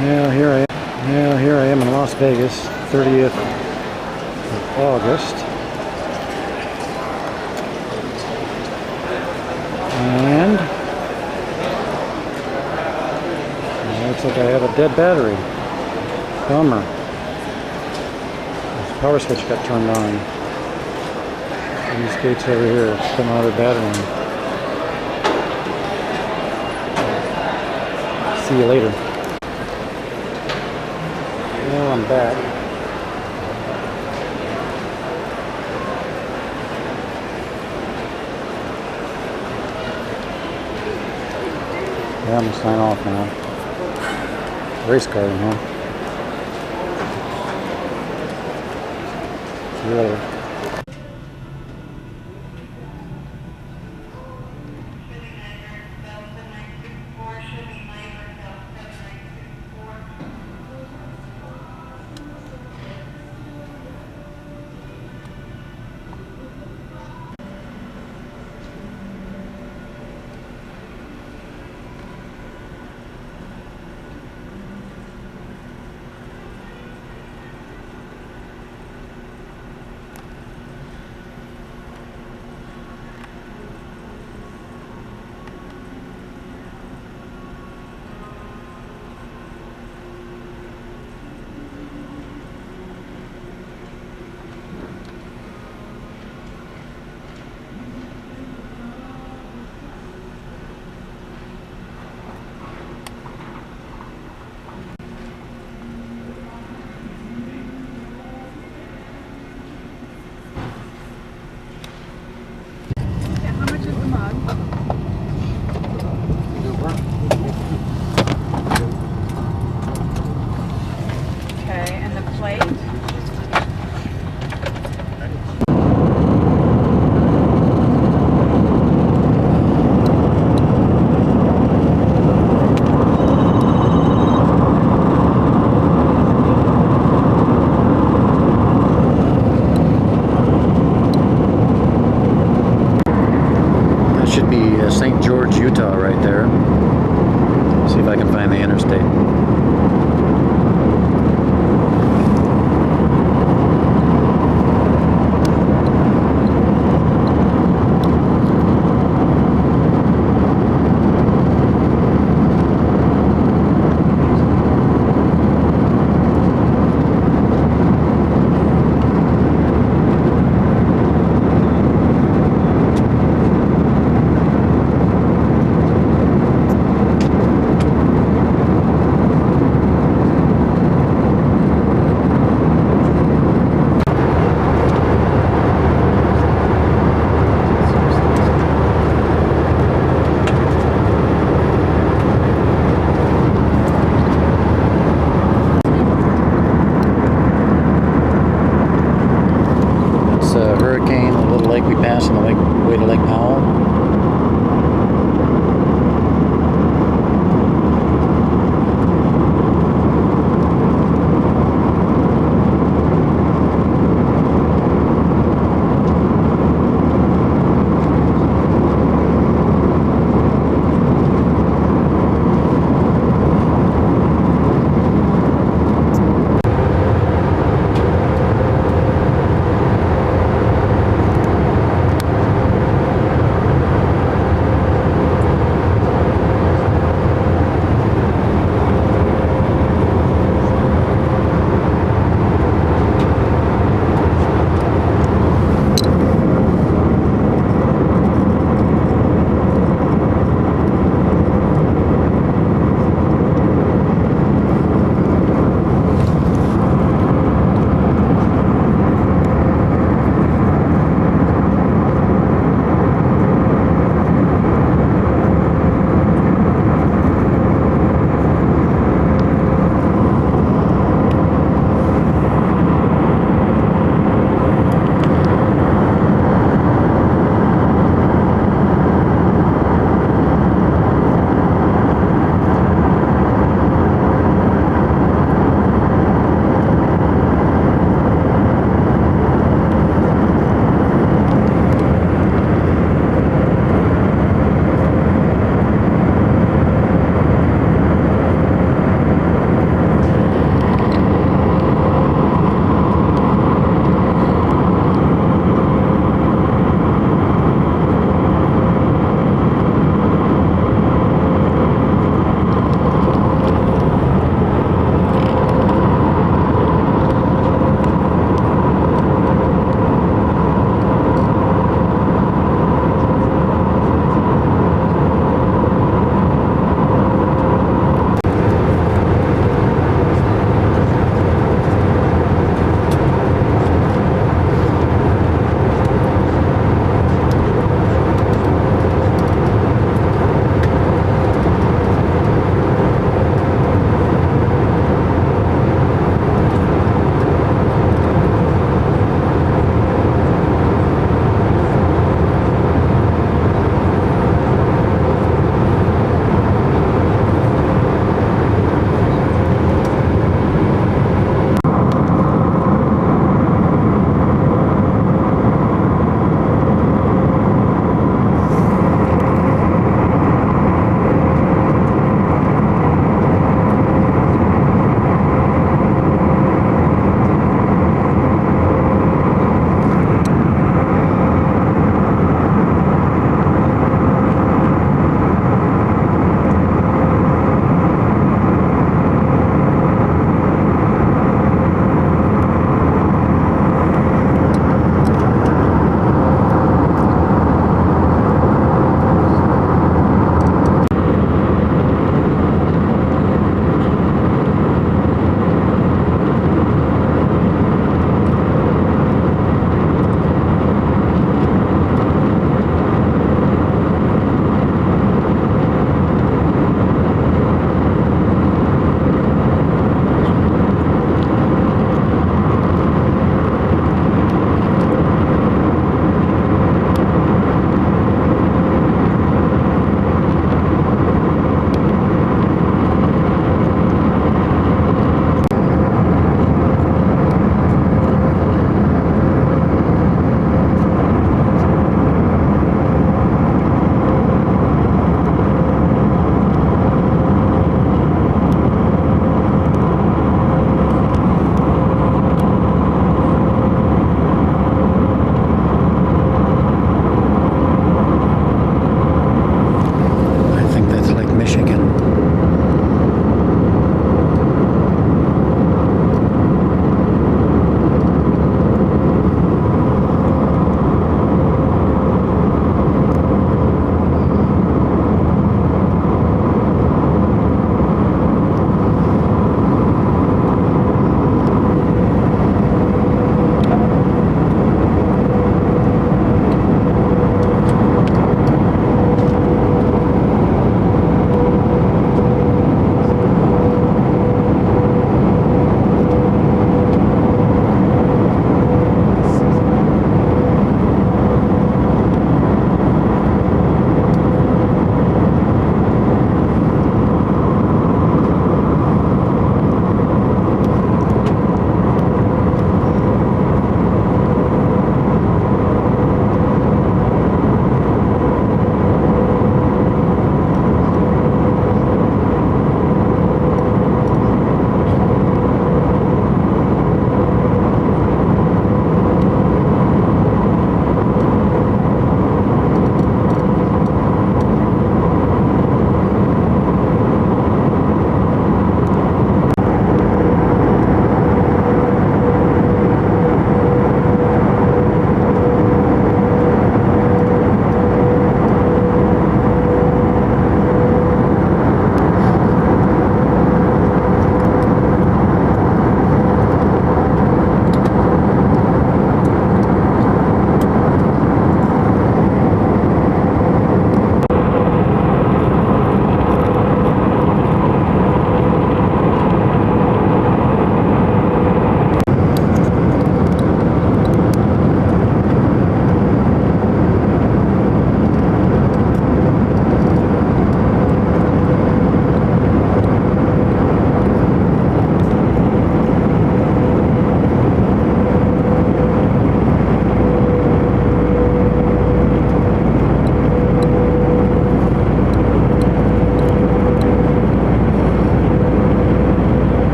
Here I am in Las Vegas, 30th of August. And it looks like I have a dead battery. Bummer. This power switch got turned on. And these gates over here, it's putting another battery in. See you later. Well, I'm back. Yeah, I'm gonna sign off now. Race car in here. See you later. Should be St. George, Utah right there. See if I can find the interstate.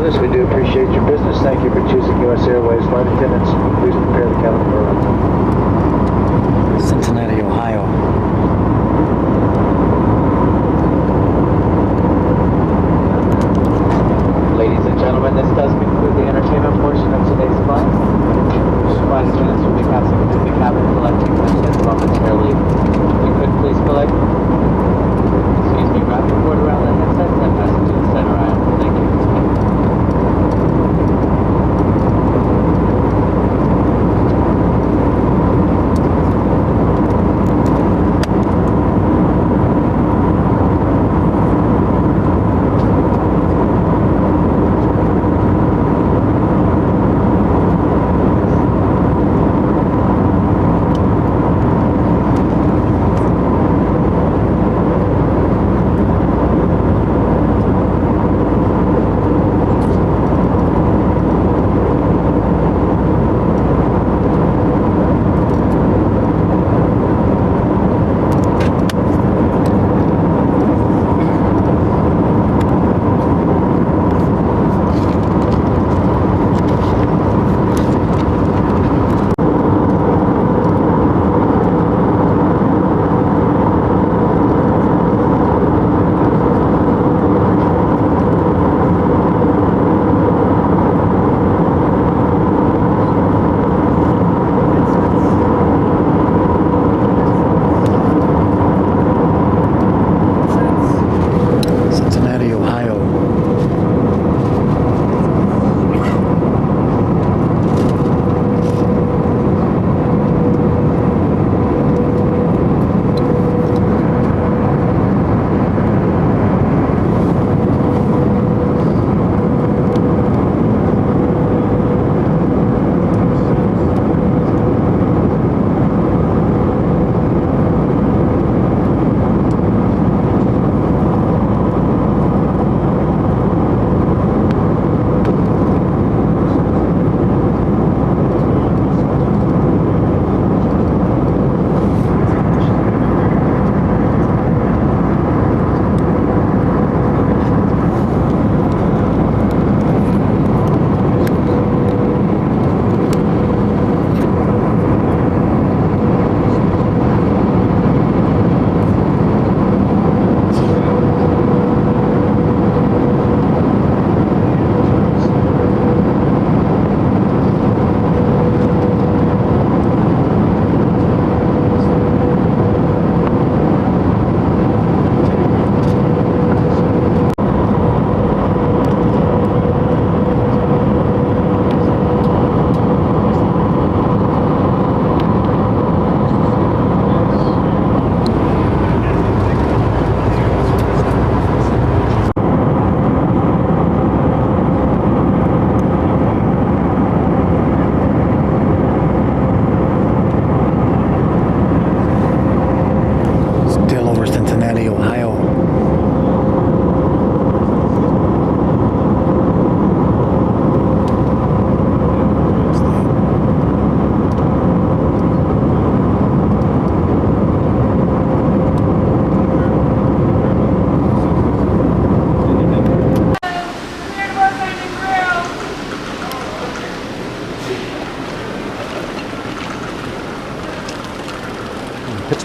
notice. We do appreciate your business. Thank you for choosing U.S. Airways. Flight attendants, please prepare the cabin for Cincinnati, Ohio. Ladies and gentlemen, this does conclude the entertainment portion of today's flight. Flight attendants will be passing through the cabin collecting messages momentarily. If you could please collect, wrap the board around the headsets and pass it to the center aisle. Thank you.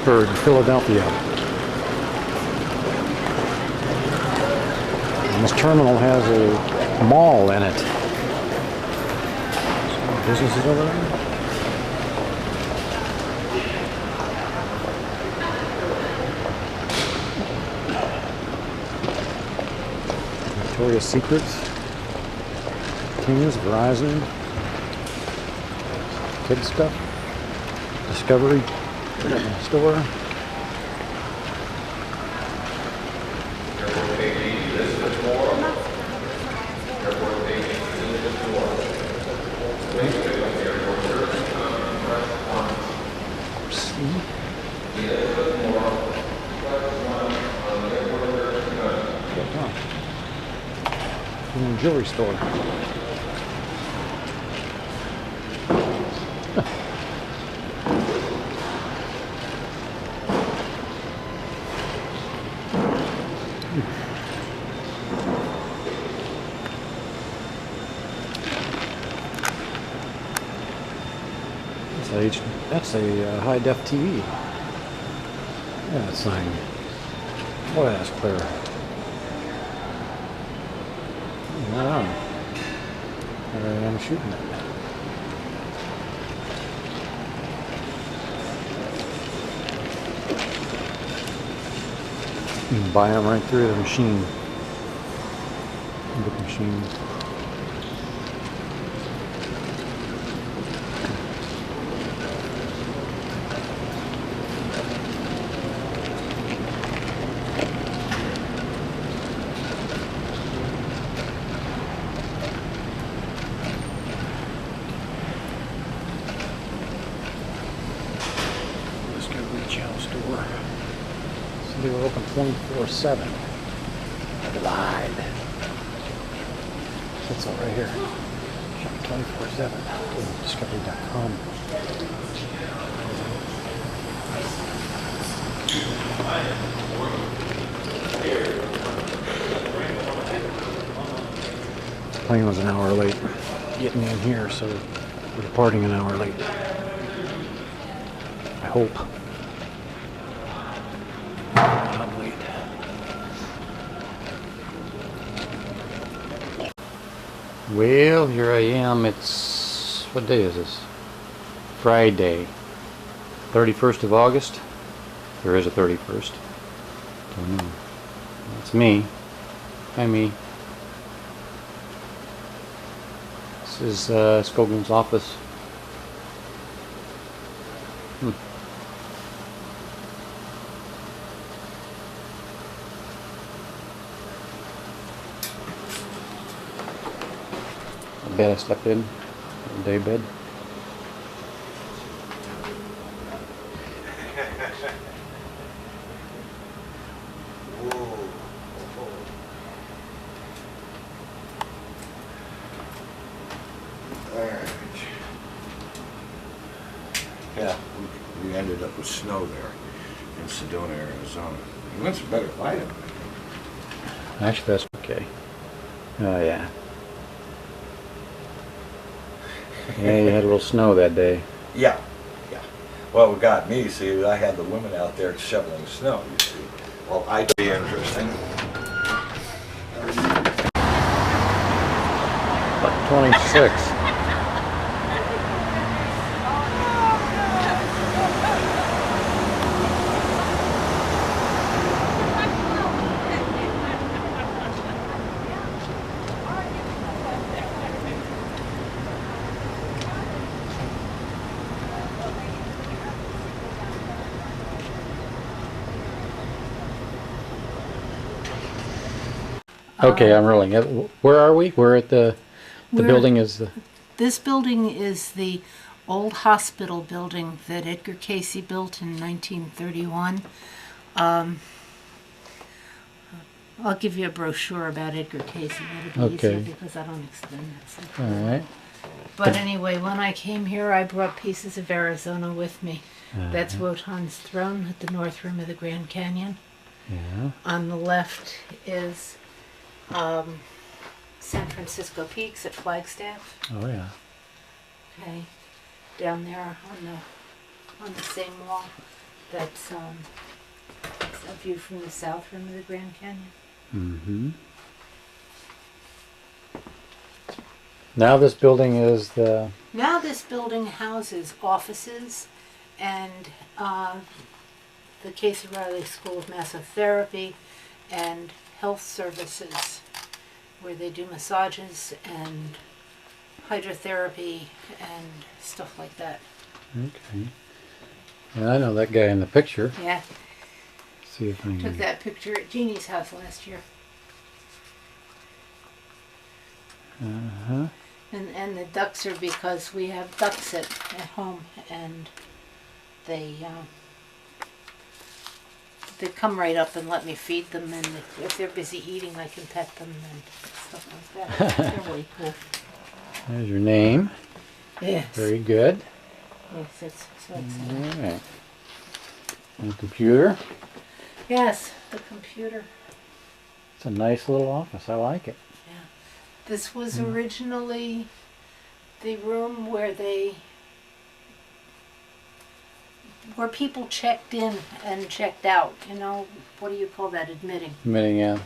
Pittsburgh, Philadelphia. And this terminal has a mall in it. Some businesses over there. Victoria's Secret, King's, Verizon, kid stuff, Discovery store. Jewelry store. That's a high def TV. Yeah, that sign. Boy, that's clear. Wow. I'm shooting it. You can buy them right through the machine. Book machine. Store. So they were open 24/7. Lied. That's all right here. Shop 24/7. Discovery.com. Plane was an hour late getting in here, so we're departing an hour late. I hope. Well, here I am. It's, what day is this? Friday, 31st of August. There is a 31st. Don't know. That's me. Hi, me. This is Skoglund's office. Bed I slept in, day bed. Yeah, we ended up with snow there in Sedona, Arizona. We went some better lighting. Actually, that's okay. Oh yeah. Yeah, you had a little snow that day. Yeah, yeah. Well, what got me, see, I had the women out there shoveling snow, you see. Well, I'd be interesting. About 26. Okay, I'm rolling. Where are we? We're at the building is the... This building is the old hospital building that Edgar Casey built in 1931. I'll give you a brochure about Edgar Casey. That'll be easier because I don't explain that stuff. All right. But anyway, when I came here, I brought pieces of Arizona with me. That's Wotan's throne at the north rim of the Grand Canyon. Yeah. On the left is San Francisco Peaks at Flagstaff. Oh yeah. Okay, down there on the same wall, that's a view from the south rim of the Grand Canyon. Mm-hmm. Now this building is the... Now this building houses offices and the Casey Riley School of Massotherapy and health services, where they do massages and hydrotherapy and stuff like that. Okay. Yeah, I know that guy in the picture. Yeah. See if I can... Took that picture at Jeannie's house last year. Uh-huh. And the ducks are because we have ducks at home, and they come right up and let me feed them, and if they're busy eating, I can pet them and stuff like that. They're really cool. There's your name. Yes. Very good. Yes, it's so All exciting. right. And computer. Yes, the computer. It's a nice little office. I like it. Yeah. This was originally the room where they where people checked in and checked out. You know, what do you call that? Admitting. Admitting, yeah.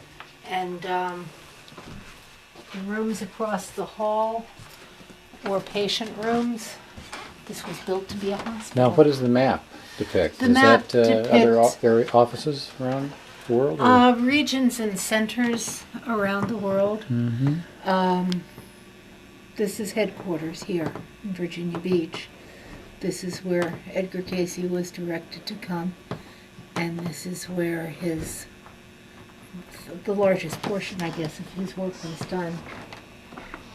And the rooms across the hall were patient rooms. This was built to be a hospital. Now, what does the map depict? The Is map that other depicts- offices around the world? Or? Regions and centers around the world. This is headquarters here in Virginia Beach. This is where Edgar Casey was directed to come, and this is where the largest portion, I guess, of his work was done.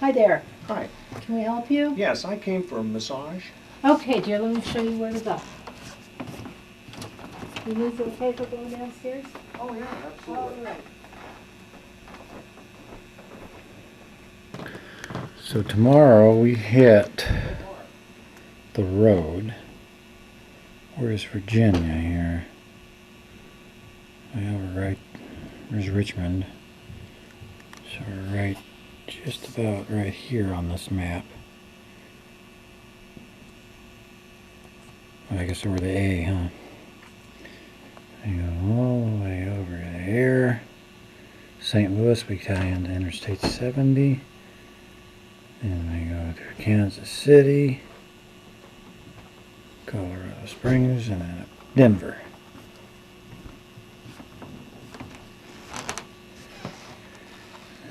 Hi there. Hi. Can we help you? Yes, I came for a massage. Okay, dear, let me show you where to go. You need the paper going downstairs? Oh, yeah, All right. So tomorrow we hit the road. Where's Virginia here? Well, we're right. There's Richmond. So we're right, just about right here on this map. Well, I guess over the A, huh? I go all the way over there. St. Louis, we tie into Interstate 70. And we go through Kansas City, Colorado Springs, and then up Denver.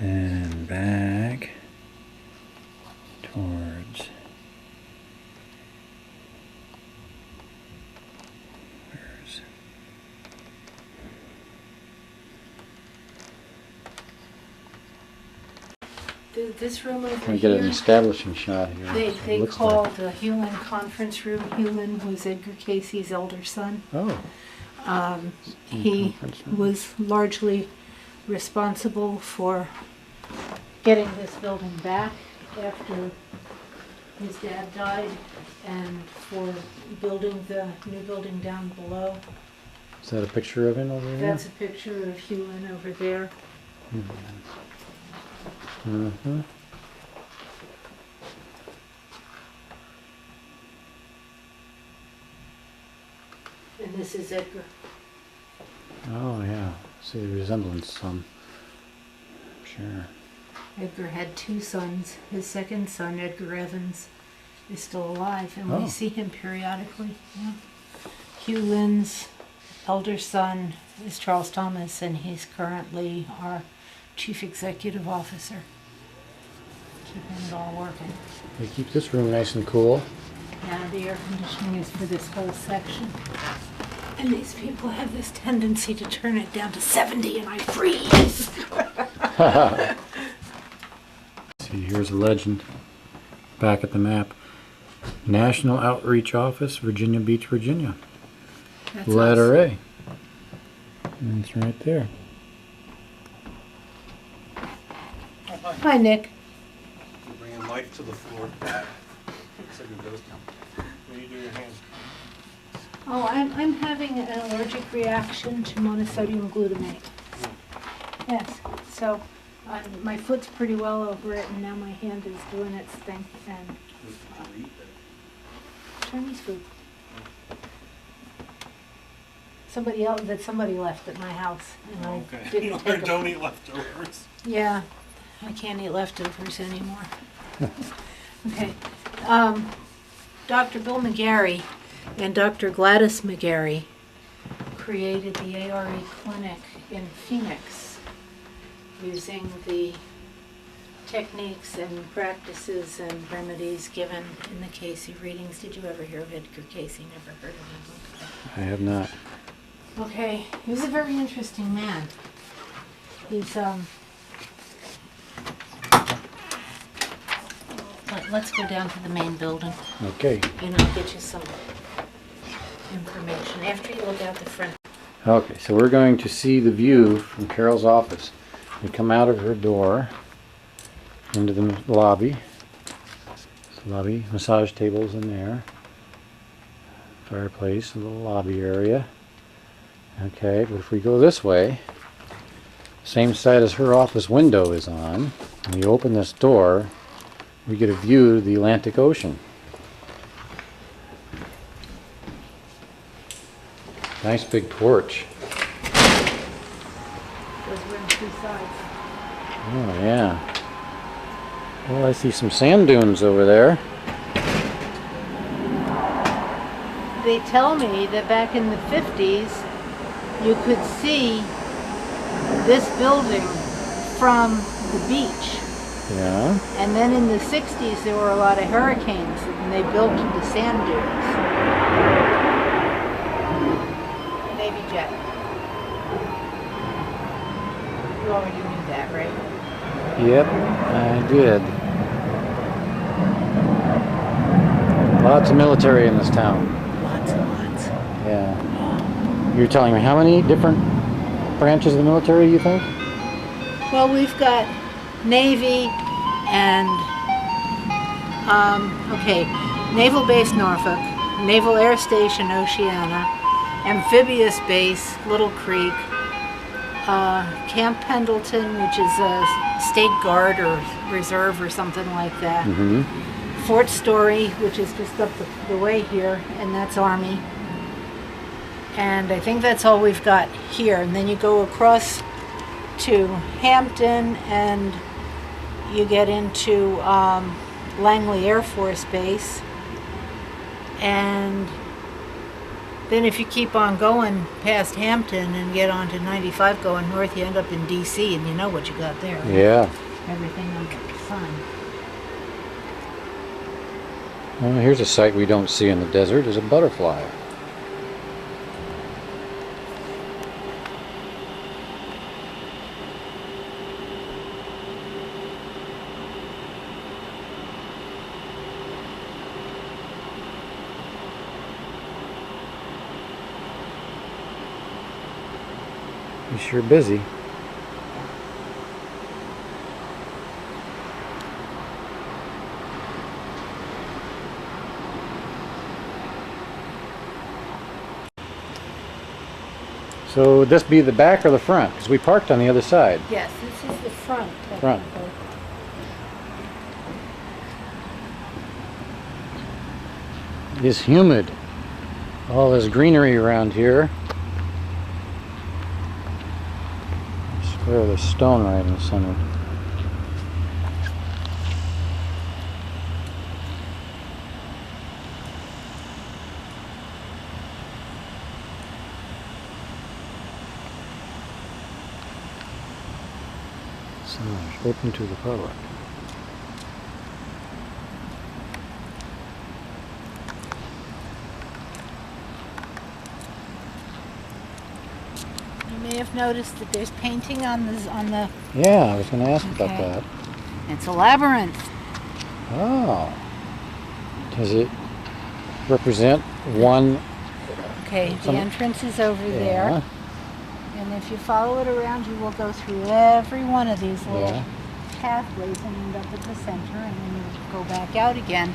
And back towards where's This room over we get an here, establishing shot here. they Looks call like. the Hewlin Conference Room. Hewlin was Edgar Casey's elder son. Oh, He conference room. was largely responsible for getting this building back after his dad died, and for building the new building down below. Is that a picture of him over there? That's a picture of Hewlin over there. Mm-hmm. And this is Edgar. Oh yeah, see the resemblance some. Sure. Edgar had two sons. His second son, Edgar Evans, is still alive, and Oh. we see him periodically. Yeah. Hewlin's elder son is Charles Thomas, and he's currently our chief executive officer. Keeping it all working. They keep this room nice and cool. Now the air conditioning is for this whole section. And these people have this tendency to turn it down to 70 and I freeze. See, here's a legend. Back at the map. National Outreach Office, Virginia Beach, Virginia. That's Letter us. A. And it's right there. Hi, Nick. You're bringing life to the floor. So you go. When you do your hands. Oh, I'm having an allergic reaction to monosodium glutamate. Yes, so my foot's pretty well over it, and now my hand is doing its thing. And Chinese food. Somebody left at my house, and I didn't take Don't eat leftovers. Yeah, I can't eat leftovers anymore. Okay. Dr. Bill McGarry and Dr. Gladys McGarry created the ARE clinic in Phoenix using the techniques and practices and remedies given in the Casey readings. Did you ever hear of Edgar Casey? Never heard of him. I have not. Okay, he was a very interesting man. He's let's go down to the main building, Okay. and I'll get you some information after you look out the front. Okay, so we're going to see the view from Carol's office. We come out of her door into the lobby. Lobby, massage tables in there. Fireplace, a little lobby area. Okay, but if we go this way, same side as her office window is on, and we open this door, we get a view of the Atlantic Ocean. Nice big porch. Those were in two sides. Oh, yeah. Well, I see some sand dunes over there. They tell me that back in the 50s, you could see this building from the beach. Yeah. And then in the 60s, there were a lot of hurricanes, and they built the sand dunes. Navy jet. You already knew that, right? Yep, I did. Lots of military in this town. Lots and lots. Yeah. You're telling me how many different branches of the military you think? Well, we've got Navy and, Naval Base Norfolk, Naval Air Station Oceana, Amphibious Base Little Creek, Camp Pendleton, which is a state guard or reserve or something like that. Mm-hmm. Fort Story, which is just up the way here, and that's Army. And I think that's all we've got here. And then you go across to Hampton and you get into Langley Air Force Base. And then if you keep on going past Hampton and get onto 95 going north, you end up in DC, and you know what you got there. Right? Yeah. Everything under the sun. Well, here's a sight we don't see in the desert, is a butterfly. He's sure busy. So would this be the back or the front? Because we parked on the other side. Yes, this is the front. Front. It's humid. All this greenery around here. Square of the stone right in the center. Signage open to the public. You may have noticed that there's painting on the Yeah, I was going to ask about Okay. that. It's a labyrinth. Oh. Does it represent one? Okay, the Some- entrance is over Yeah. there. And if you follow it around, you will go through every one of these little Yeah. pathways and end up at the center, and then you go back out again.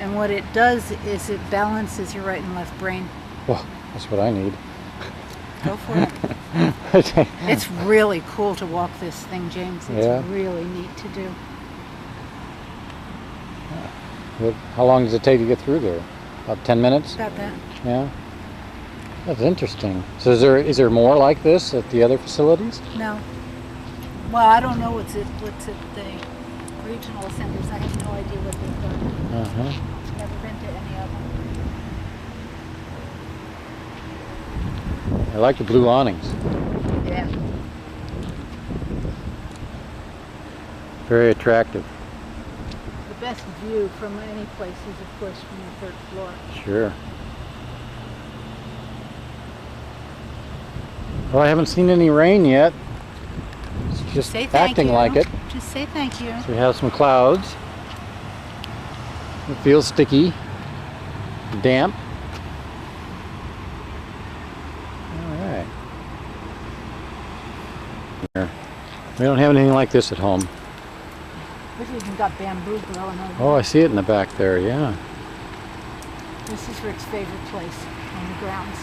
And what it does is it balances your right and left brain. Well, that's what I need. Go for it. It's really cool to walk this thing, James. It's Yeah. really neat to do. How long does it take to get through there? About 10 minutes? Got that? Yeah. That's interesting. So is there more like this at the other facilities? No. Well, I don't know what's at the regional centers. I have no idea what they've done. Uh-huh. Never been to any of them. I like the blue awnings. Yeah. Very attractive. The best view from any place is, of course, from the third floor. Sure. Well, I haven't seen any rain yet. It's just Say thank acting you. like it. Just say thank you. So we have some clouds. It feels sticky, damp. All right. We don't have anything like this at home. We've even got bamboo growing over Oh, I see it in the back there, yeah. This is Rick's favorite place on the grounds.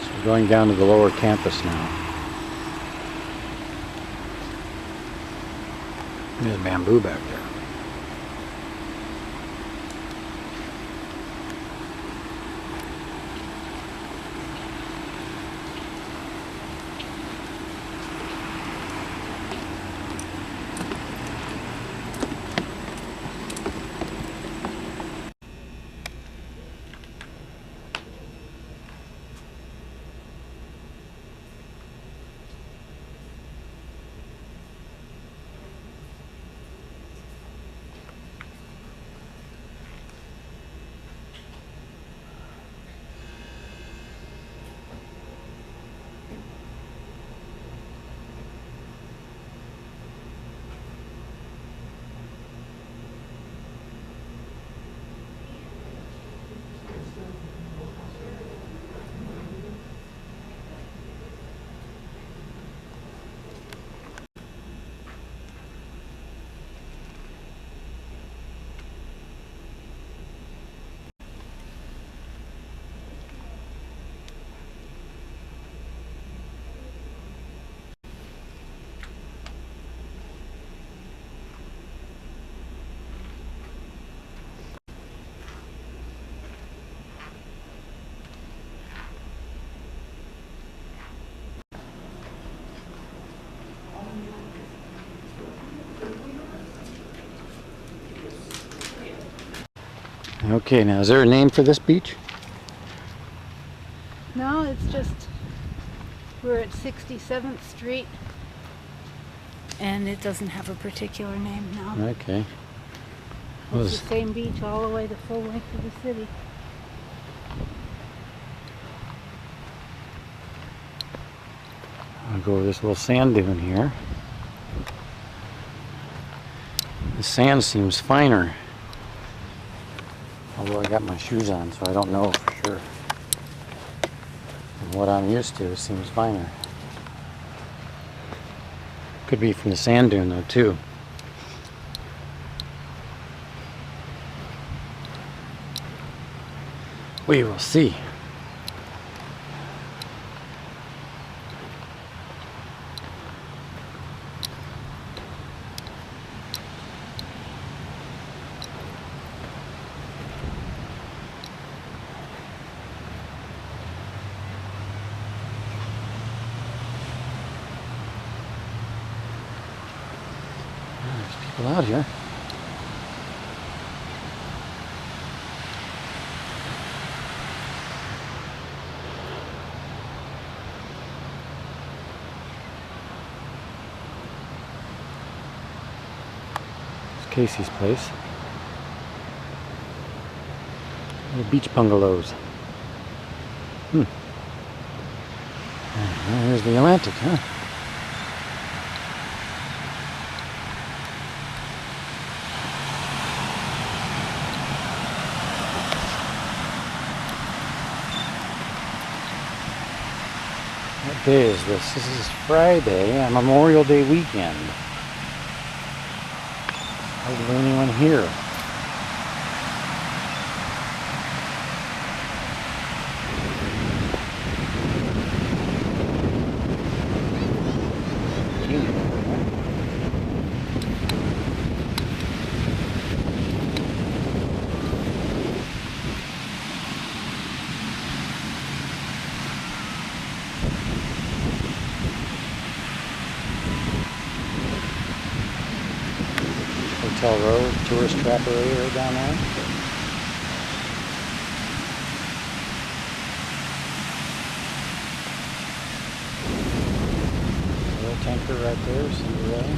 So we're going down to the lower campus now. There's bamboo back there. Okay, now is there a name for this beach? No, it's just, we're at 67th Street, and it doesn't have a particular name now. Okay. It's the same beach all the way the full length of the city. I'll go over this little sand dune here. The sand seems finer. Although I got my shoes on, so I don't know for sure. And what I'm used to, it seems finer. Could be from the sand dune though too. We will see. There's people out here. It's Casey's place. Little beach bungalows. And there's the Atlantic, huh? What day is this? This is Friday, a Memorial Day weekend. Hardly anyone here. Hotel Road, tourist trap area right down there. Oil tanker right there, Cinderella.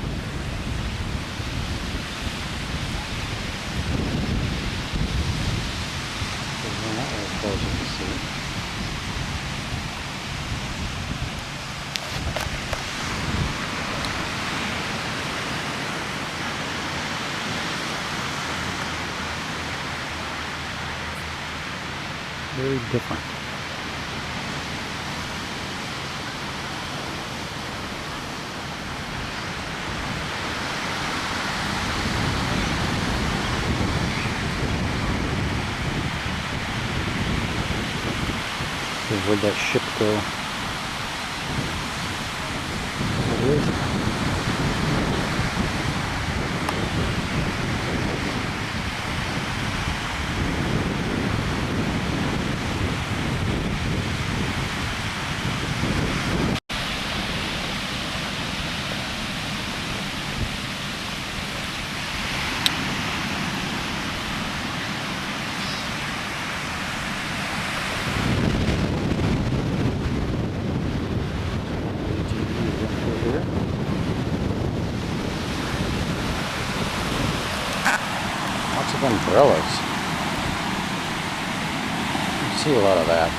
There's not very close you can see. Very different. So where'd that ship go? There it is. Umbrellas. I see a lot of that.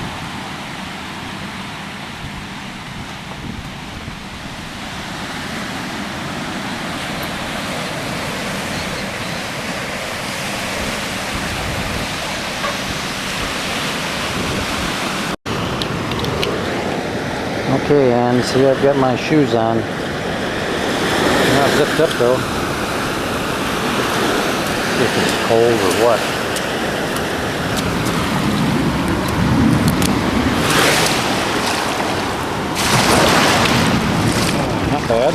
Okay, and see, I've got my shoes on. Not zipped up though. See if it's cold or what. Not bad.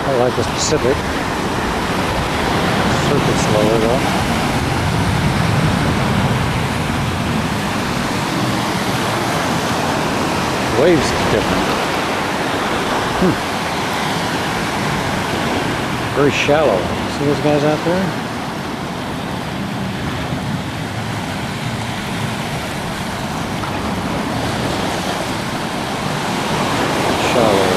I like the Pacific. Circuit's lower though. Waves is different. Very shallow. See those guys out there? Shallow.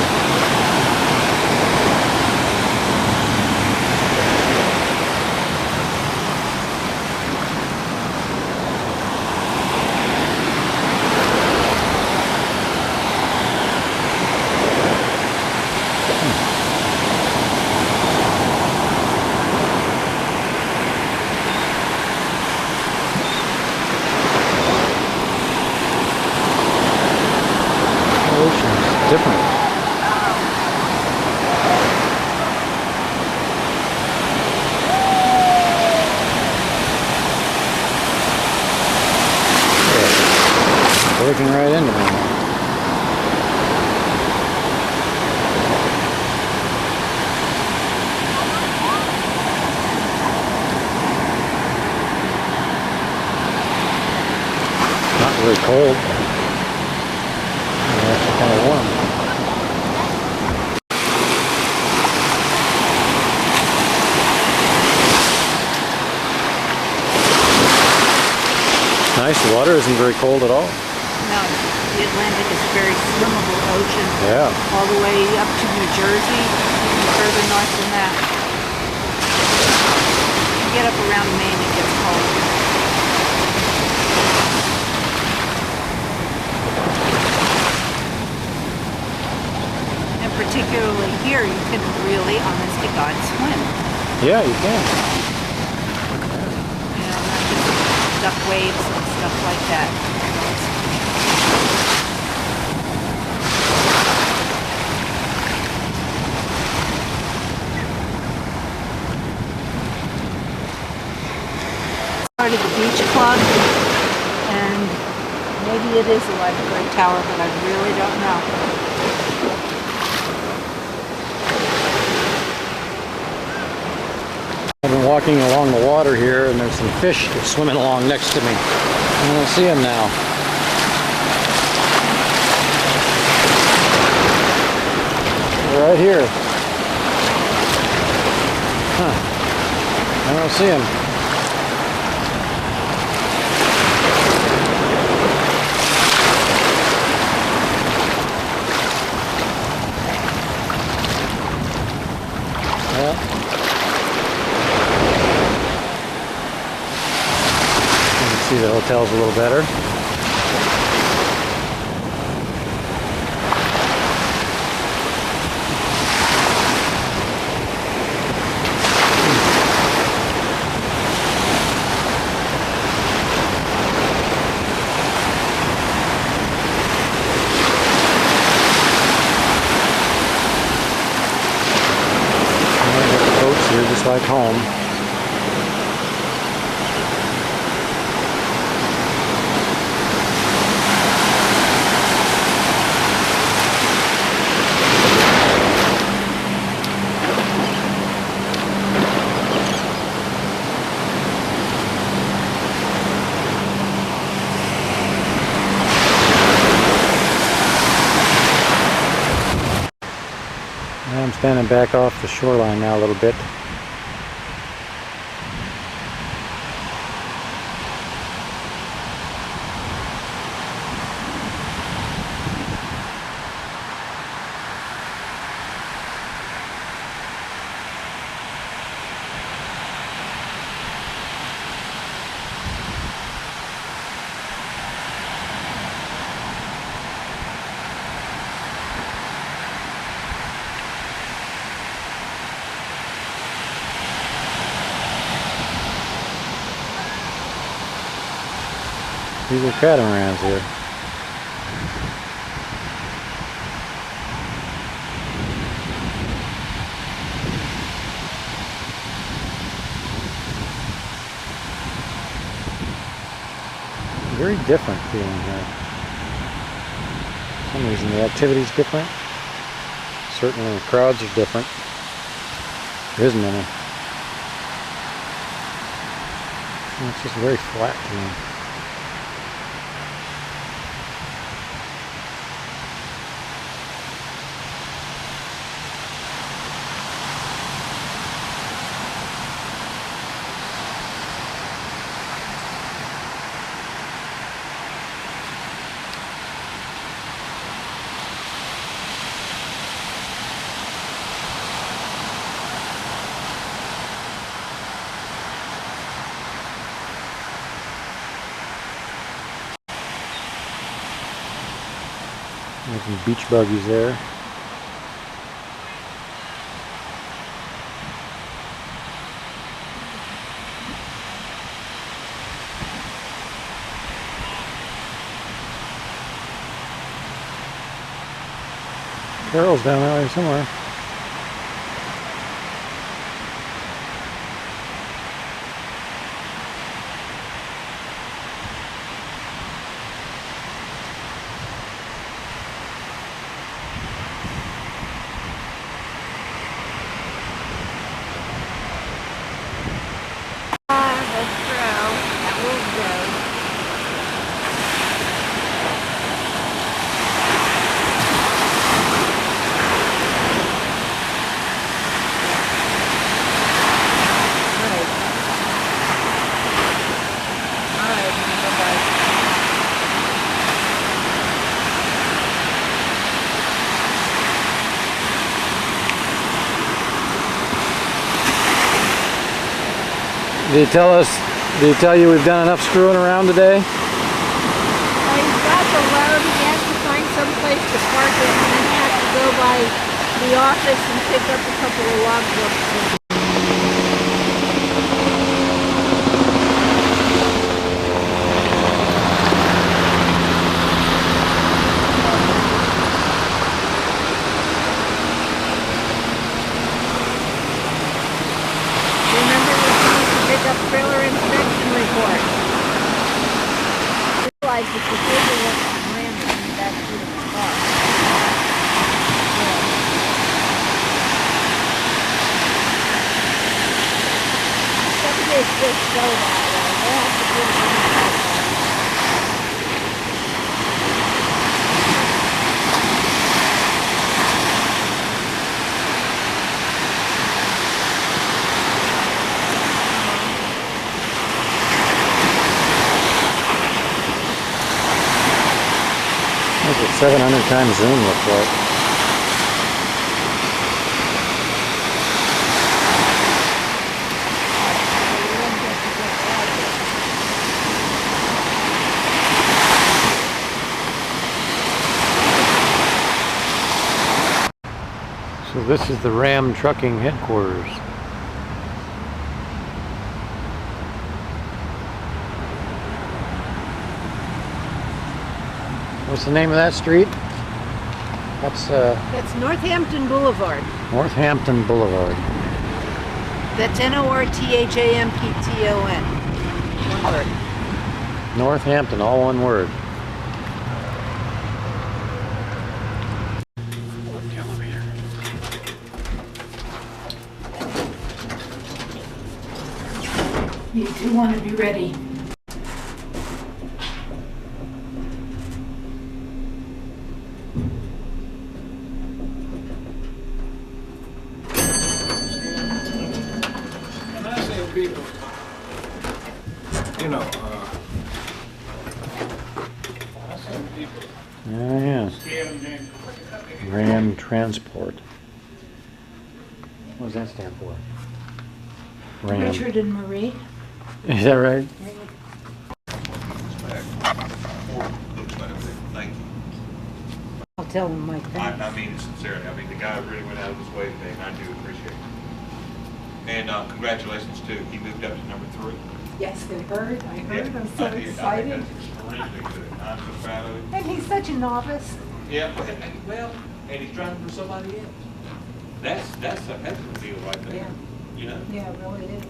Different. Yeah. Working right into me. Not really cold. Yeah, it's kind of warm. Nice. The water isn't very cold at all. No, the Atlantic is a very swimmable ocean. Yeah. All the way up to New Jersey, even further north than that. You get up around Maine, it gets cold. And particularly here, you can really, honest to God, swim. Yeah, you can. You know, not just duck waves and stuff like that. Part of the beach club, and maybe it is a library tower, but I really don't know. I've been walking along the water here, and there's some fish that are swimming along next to me. I don't see them now. They're right here. Huh. I don't see them. Yeah. See the hotel's a little better. The boats here just like home. I'm standing back off the shoreline now a little bit. These are catamarans here. Very different feeling here. For some reason the activity's different. Certainly the crowds are different. There isn't any. It's just very flat to me. There's some beach buggies there. Carol's down there somewhere. Did he tell you we've done enough screwing around today? He's got the load. He has to find some place to park it, and then he has to go by the office and pick up a couple of logbooks. Trailer inspection report. Realize that the paperwork ran coming back through the car. Some days just go that way. They have to put it in the car. What's it 700 times zoom look like? So this is the Ram Trucking headquarters. What's the name of that street? That's Northampton Boulevard. Northampton Boulevard. That's Northampton. One word. Northampton, all one word. Elevator. You do want to be ready. People, you know, Yeah. Ram Transport. What does that stand for? Ram. Richard and Marie. Is that right? Thank you. I'll tell them my thanks. I mean it sincerely. I mean, the guy really went out of his way today, and I do appreciate it. And congratulations, too. He moved up to number 3. Yes, they heard. I heard. I'm so excited. I'm so proud of him. And he's such a novice. Yeah, well, and he's driving for somebody else. That's a deal right there. Yeah. You know? Yeah, it really is.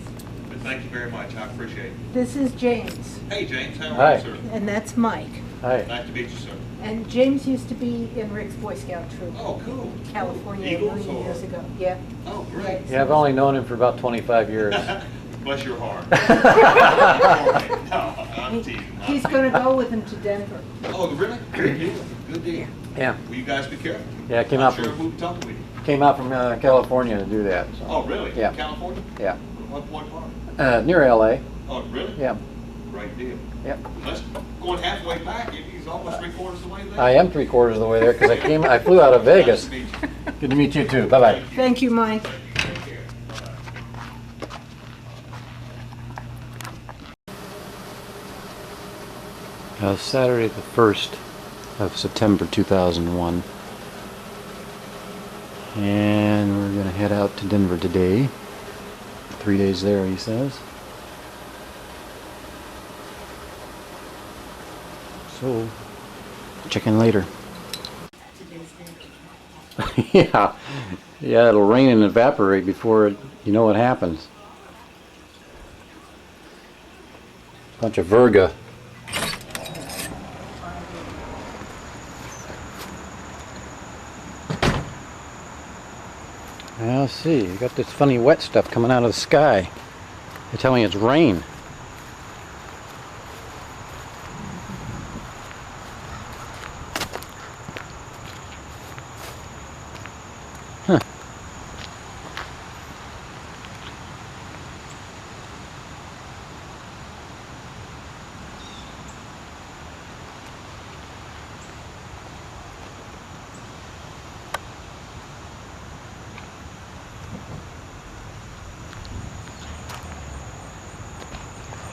But thank you very much. I appreciate it. This is James, Hey, James, how Hi. are you, sir? and that's Mike. Hi. Nice to meet you, sir. And James used to be in Rick's Boy Scout troop, Oh, cool. California, a Eagles million or- years ago. Yeah. Oh, great. Yeah, I've only known him for about 25 years. Bless your heart. No, I'm teasing. He's going to go with him to Denver. Oh, really? Good deal. Good deal. Yeah. Well, you guys be careful. Yeah, came I'm out sure from we'll talk with you. California to do that. So. Oh, really? Yeah. California? Yeah. What part? Near LA. Oh, really? Yeah. Great deal. Yep. Let's going halfway back. He's almost 3/4 of the way there. I am 3/4 of the way there because I flew out of Vegas. Nice to meet you. Good to meet you too. Bye bye. Thank you, Mike. Take care. Bye-bye. Saturday the 1st of September 2001. And we're going to head out to Denver today. 3 days there, he says. So, check in later. Yeah. Yeah, it'll rain and evaporate before you know what happens. Bunch of verga. Now, see, you got this funny wet stuff coming out of the sky. They're telling me it's rain. Huh.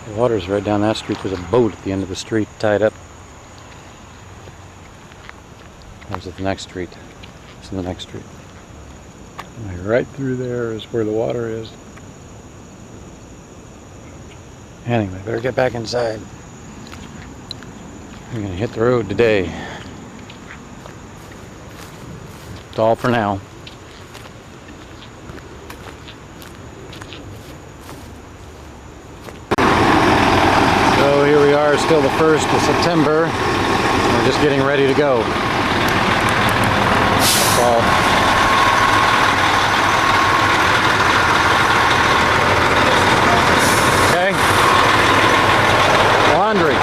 The water's right down that street. There's a boat at the end of the street tied up. There's at the next street. It's in the next street. And right through there is where the water is. Anyway, better get back inside. I'm gonna hit the road today. That's all for now. So here we are, still the 1st of September. We're just getting ready to go. That's all. Okay. Laundry.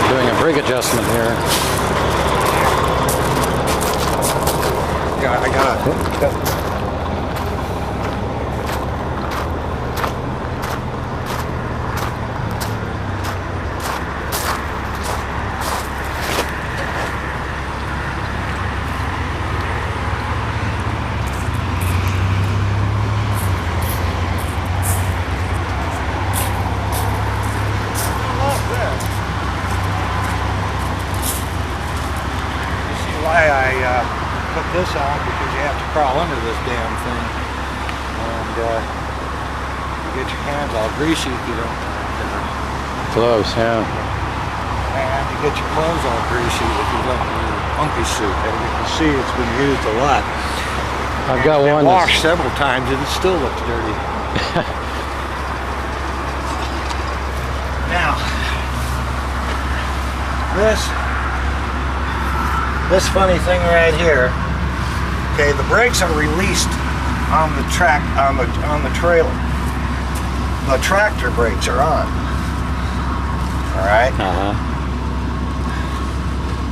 Doing a brig adjustment here. Yeah, I got it. You see why I put this on, because you have to crawl under this damn thing, and you get your hands all greasy if you don't. Close, yeah. And you get your clothes all greasy if you don't wear your monkey suit. And you can see it's been used a lot. I've got It's been one washed that's, several times and it still looks dirty. Now, this funny thing right here. Okay, the brakes are released on the track on the trailer. The tractor brakes are on. All right.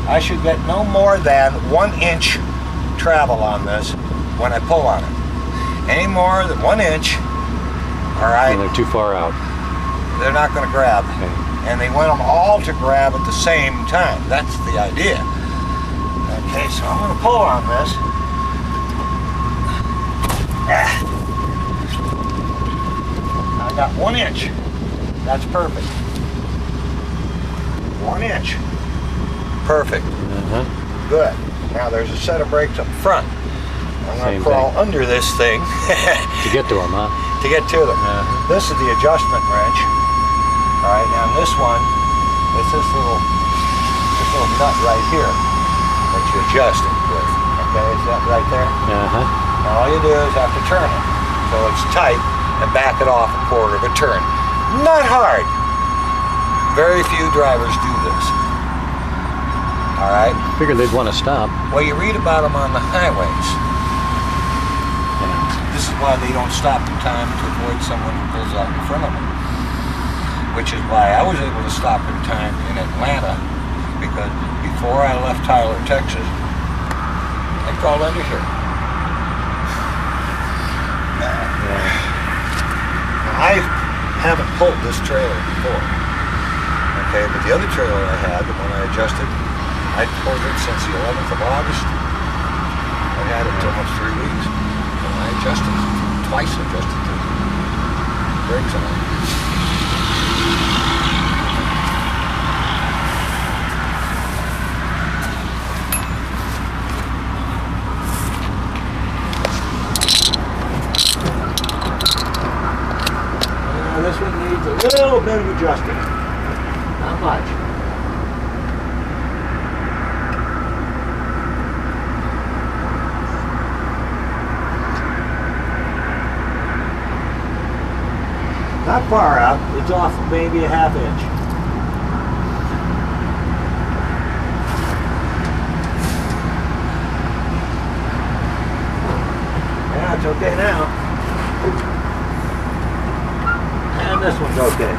I should get no more than 1 inch travel on this when I pull on it. Any more than 1 inch, all right, they're too far out. they're not going to grab. Okay. And they want them all to grab at the same time. That's the idea. Okay, so I'm going to pull on this. I got 1 inch. That's perfect. 1 inch. Perfect. Good. Now there's a set of brakes up front. I'm going Same to crawl thing. under this thing To get to them, huh? to get to them. This is the adjustment wrench. All right, now this one, it's this little nut right here that you adjust it with. Okay, is that right there? Now all you do is have to turn it so it's tight and back it off a quarter of a turn. Not hard. Very few drivers do this. All right. Figured they'd want to stop. Well, you read about them on the highways. This is why they don't stop in time to avoid someone who pulls out in front of them. Which is why I was able to stop in time in Atlanta, because before I left Tyler, Texas, I crawled under here. I haven't pulled this trailer before. Okay, but the other trailer I had, the one I adjusted, I'd pulled it since the 11th of August. I had it for almost 3 weeks. And I adjusted it, twice adjusted the brakes on it. This one needs a little bit of adjusting. Not much. Not far out. It's off maybe a ½ inch. Yeah, it's okay now. And this one's okay.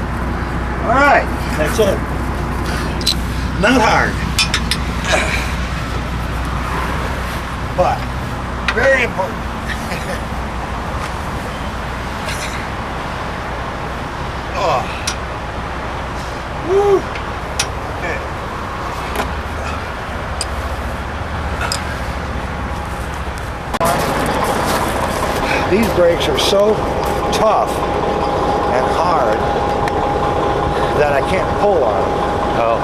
All right, that's it. Not hard, but very important. Oh, woo. Okay. These brakes are so tough and hard that I can't pull on them. Oh,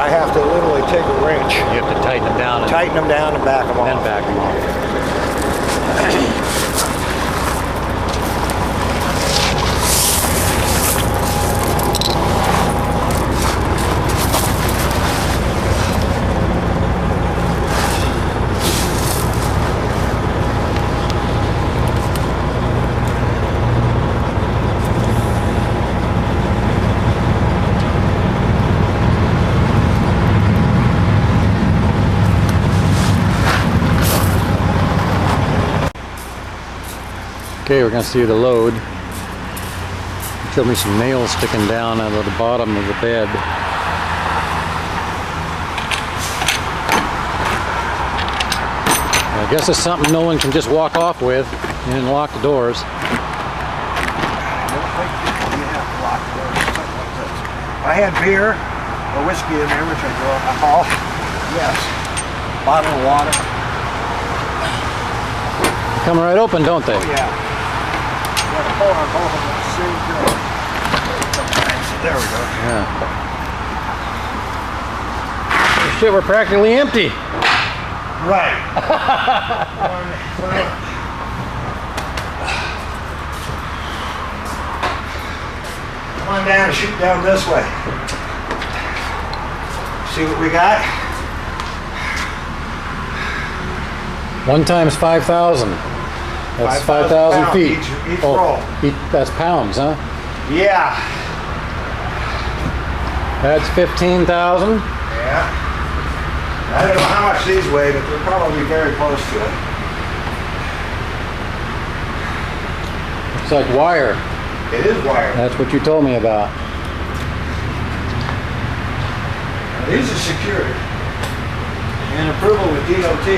I have to literally take a wrench, you have to tighten them down and tighten them down and back them then off. back them off. Okay, we're going to see the load. It showed me some nails sticking down out of the bottom of the bed. I guess it's something no one can just walk off with and lock the doors. I had beer or whiskey in there, which I do alcohol. Yes. Bottle of water. They come right open, don't they? Oh, yeah. You got to pull on both of them at the same time. Sometimes. There we go. Yeah. Oh, shit, we're practically empty. Right. Come on down and shoot down this way. See what we got? 1 times 5,000. That's 5,000 pounds feet. each roll. That's pounds, huh? Yeah. That's 15,000. Yeah. I don't know how much these weigh, but they're probably very close to it. It's like wire. It is wire. That's what you told me about. Now, these are secured and approval with DOT.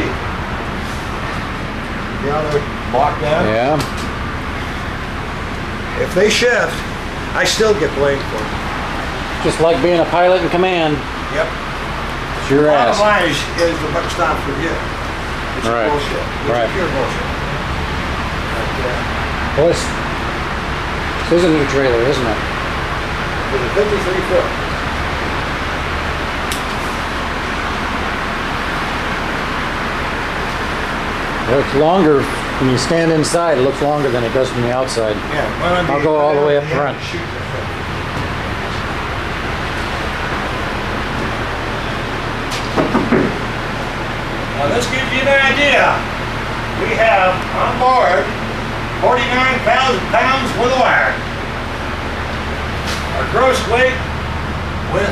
You know, they're locked down. Yeah. If they shift, I still get blamed for it. Just like being a pilot in command. Yep. It's your Bottom ass. line is the buck stops with you. It's Right. bullshit. It's Right. pure bullshit. Well, this is a new trailer, isn't it? With a 53 foot. It looks longer when you stand inside. It looks longer than it does from the outside. Yeah, well, I'll go all the way up front. Now this gives you an idea. We have on board 49,000 pounds worth of wire. Our gross weight with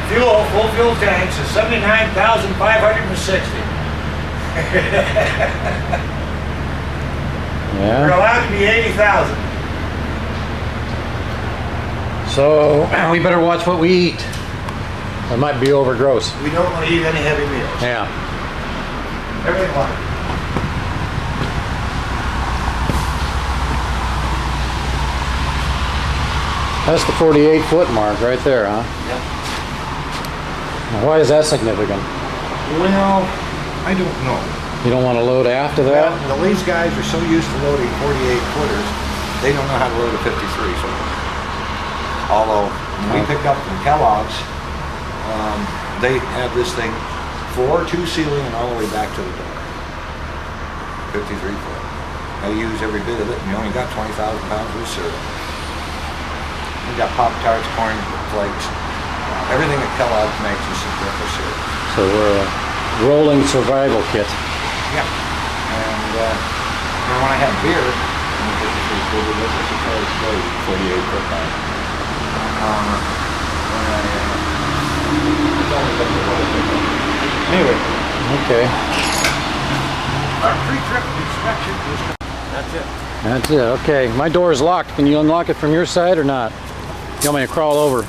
fuel, full fuel tanks, is 79,560. We're Yeah. allowed to be 80,000. So we better watch what we eat. It might be over gross. We don't want to eat any heavy meals. Yeah. Everything light. That's the 48-foot mark right there, huh? Yep. Now, why is that significant? Well, I don't know. You don't want to load after that? Well, these guys are so used to loading 48 footers, they don't know how to load a 53. So, although we pick up from Kellogg's, they have this thing floor to ceiling and all the way back to the door. 53 foot. I use every bit of it, and you only got 20,000 pounds of syrup. You got Pop-Tarts, corn flakes. Everything that Kellogg's makes is for syrup. So we're a rolling survival kit. Yeah. And when I have beer, I'm 53 foot, this is a 48 foot bag. Anyway, Okay. our pre-trip inspection is that's it. That's it. Okay. My door is locked. Can you unlock it from your side or not? You want me to crawl over?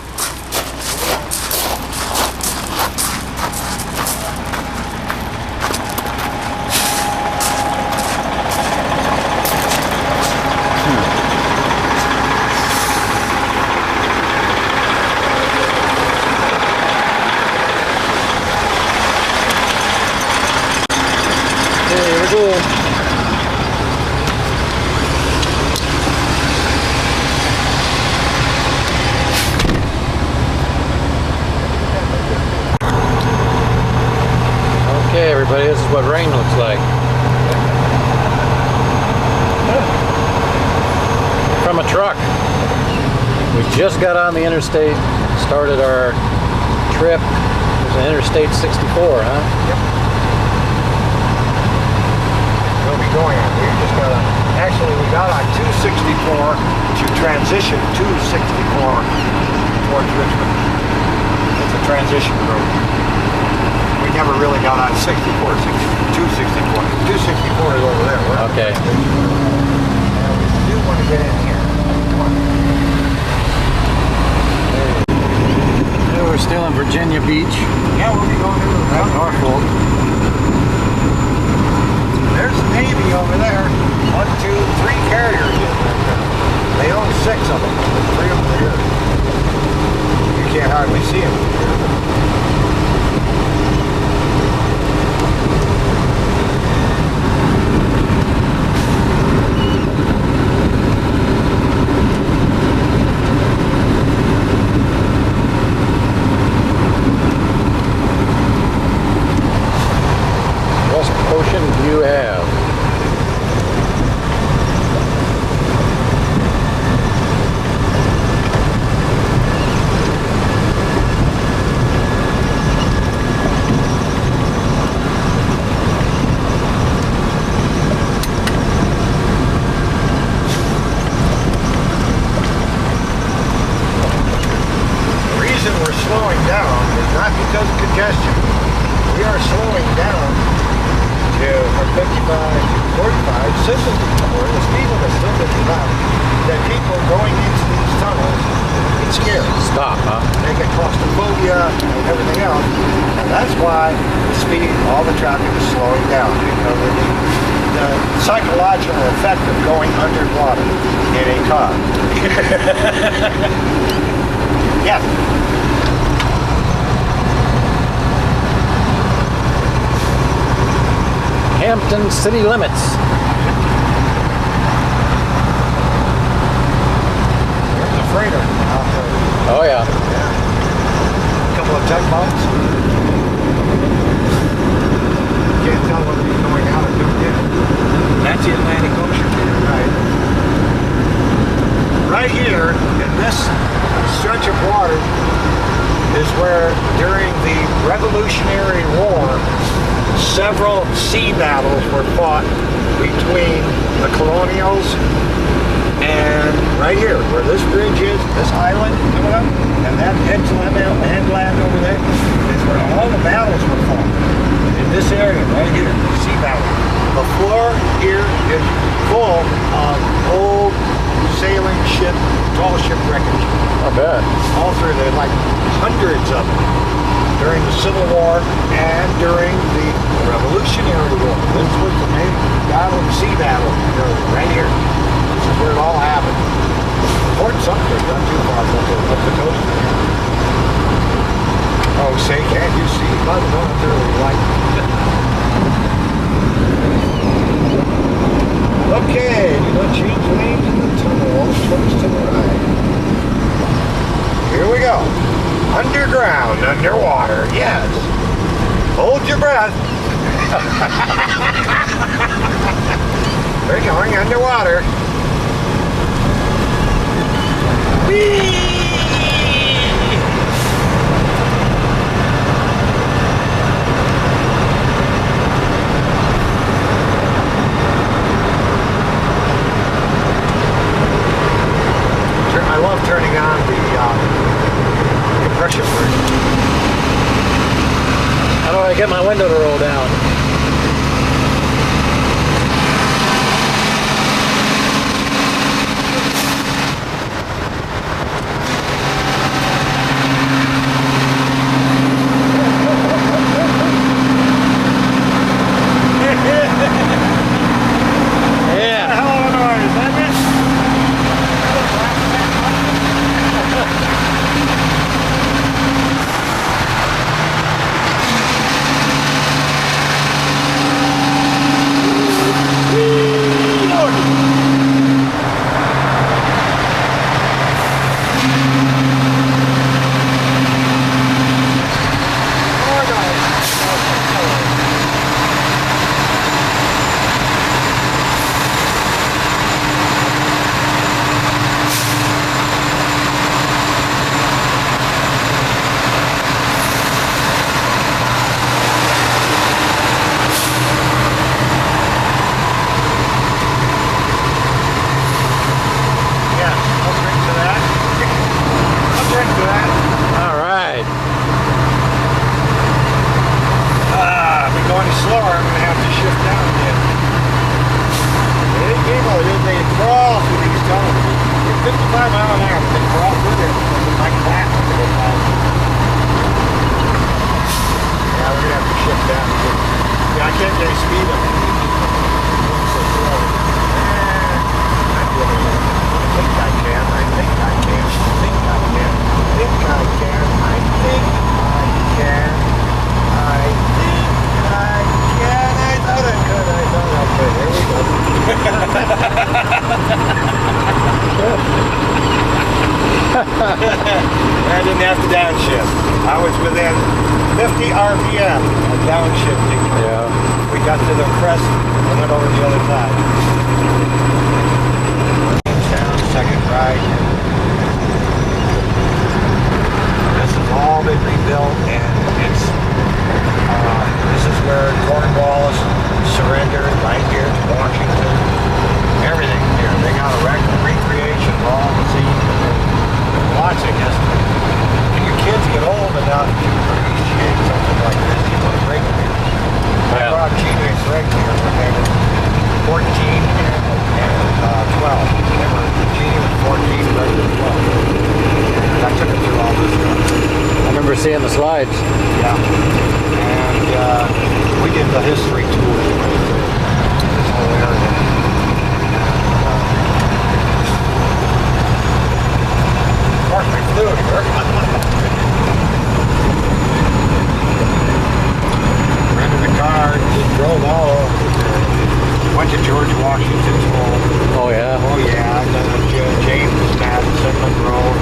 Here we go. Okay, everybody, this is what rain looks like. From a truck. We just got on the interstate, started our trip. It was an Interstate 64, huh? We'll be going on. We just got on. Actually, we got on 264 to transition to 64 towards Richmond. It's a transition road. We never really got on 64, 264. 264 is over there. We're Okay. we do want to get in here. Come on. Yeah, we're still in Virginia Beach, Yeah, we'll be going to Norfolk. There's the Navy over there. 1, 2, 3 carriers in there. They own 6 of them. 3 of them are here. You can't hardly see them. West Ocean View Ave. The reason we're slowing down is not because of congestion. We are slowing down from 55 to 45 simply because the speed limit is still 55. That people going into these tunnels get scared. Stop, huh? They get claustrophobia and everything else. And that's why the speed, all the traffic is slowing down because of the psychological effect of going underwater in a car. Yes. Hampton city limits. freighter out there. Oh yeah. A couple of tugboats. Can't tell whether he's going out or coming in. That's the Atlantic Ocean here, right? Right here, in this stretch of water, is where during the Revolutionary War, several sea battles were fought between the colonials and right here, where this bridge is, this island coming up, and that headland over there, is where all the battles were fought. In this area, right here, sea battle. The floor here is full of old sailing ship, tall ship wreckage. I bet. All through there, like hundreds of them during the Civil War and during the Revolutionary War. This was the main battle, sea battle, right here. This is where it all happened. Fort Sumter, not too far up the coast. Oh, say, can't you see? By the moment, really light. Okay, do not change lanes in the tunnel. All turns to the right. Here we go. Underground, underwater, yes. Hold your breath. We're going underwater. Whee! I love turning on the compression brake. How do I get my window to roll down? Yeah. Hell of an artist, isn't it? I didn't have to downshift. I was within 50 RPM of downshifting. Yeah. We got to the crest and went over the other side. Down, second right. This has all been rebuilt, and it's this is where Cornwallis surrendered right here to Washington. Everything here. They got a recreation of all the scenes. Lots of history. When your kids get old enough to appreciate something like this, you want to bring them here. I brought Gina and Greg here when they were 14 and 12. Gina was 14, Greg was 12. And I took them through all this stuff. I remember seeing the slides. Yeah. And we did the history tour. This whole area. Of course, we flew here. Rented a car, just drove all over. Went to George Washington's home. Oh yeah. Oh yeah, and then James Madison Monroe,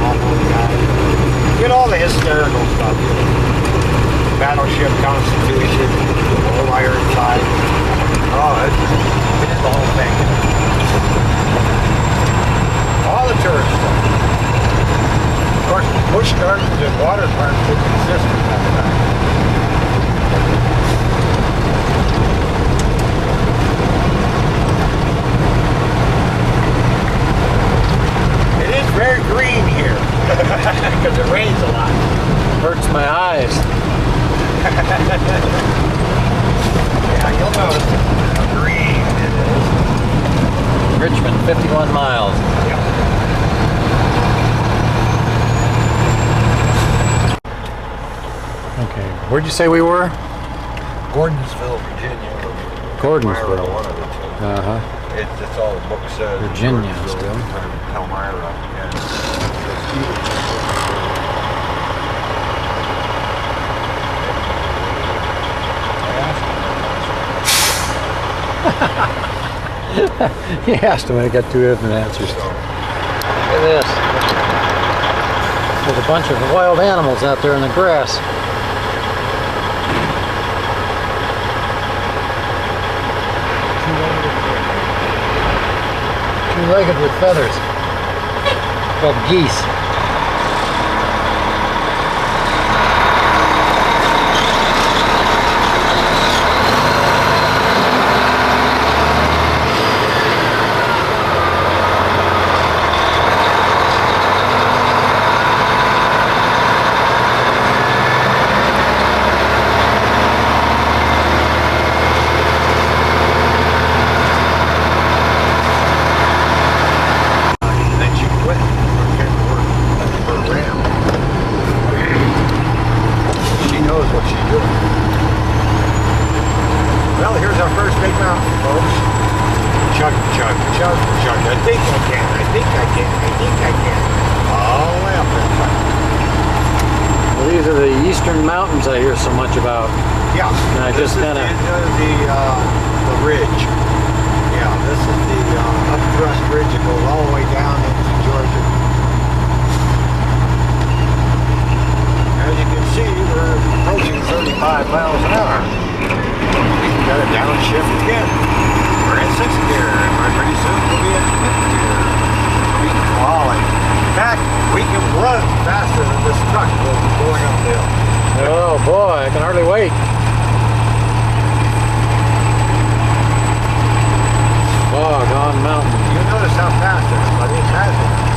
51 miles. Okay, where'd you say we were? Gordonsville, Virginia. Gordonsville. Elmira, one of the two. Uh-huh. It's all the book says. Virginia Gordonsville, still. Elmira, yeah. He asked him, I got two different answers. Look at this. There's a bunch of wild animals out there in the grass. Two-legged with feathers. Called geese. These are the eastern mountains I hear so much about. Yeah. And I just kind of... the ridge. Yeah, this is the upthrust ridge that goes all the way down into Georgia. As you can see, we're approaching 35 miles an hour. We got to downshift again. We're in 6th gear, and pretty soon we'll be in 5th gear. We can crawl it. In fact, we can run faster than this truck going uphill. Oh boy, I can hardly wait. Bog-on mountain. You notice how fast everybody has it.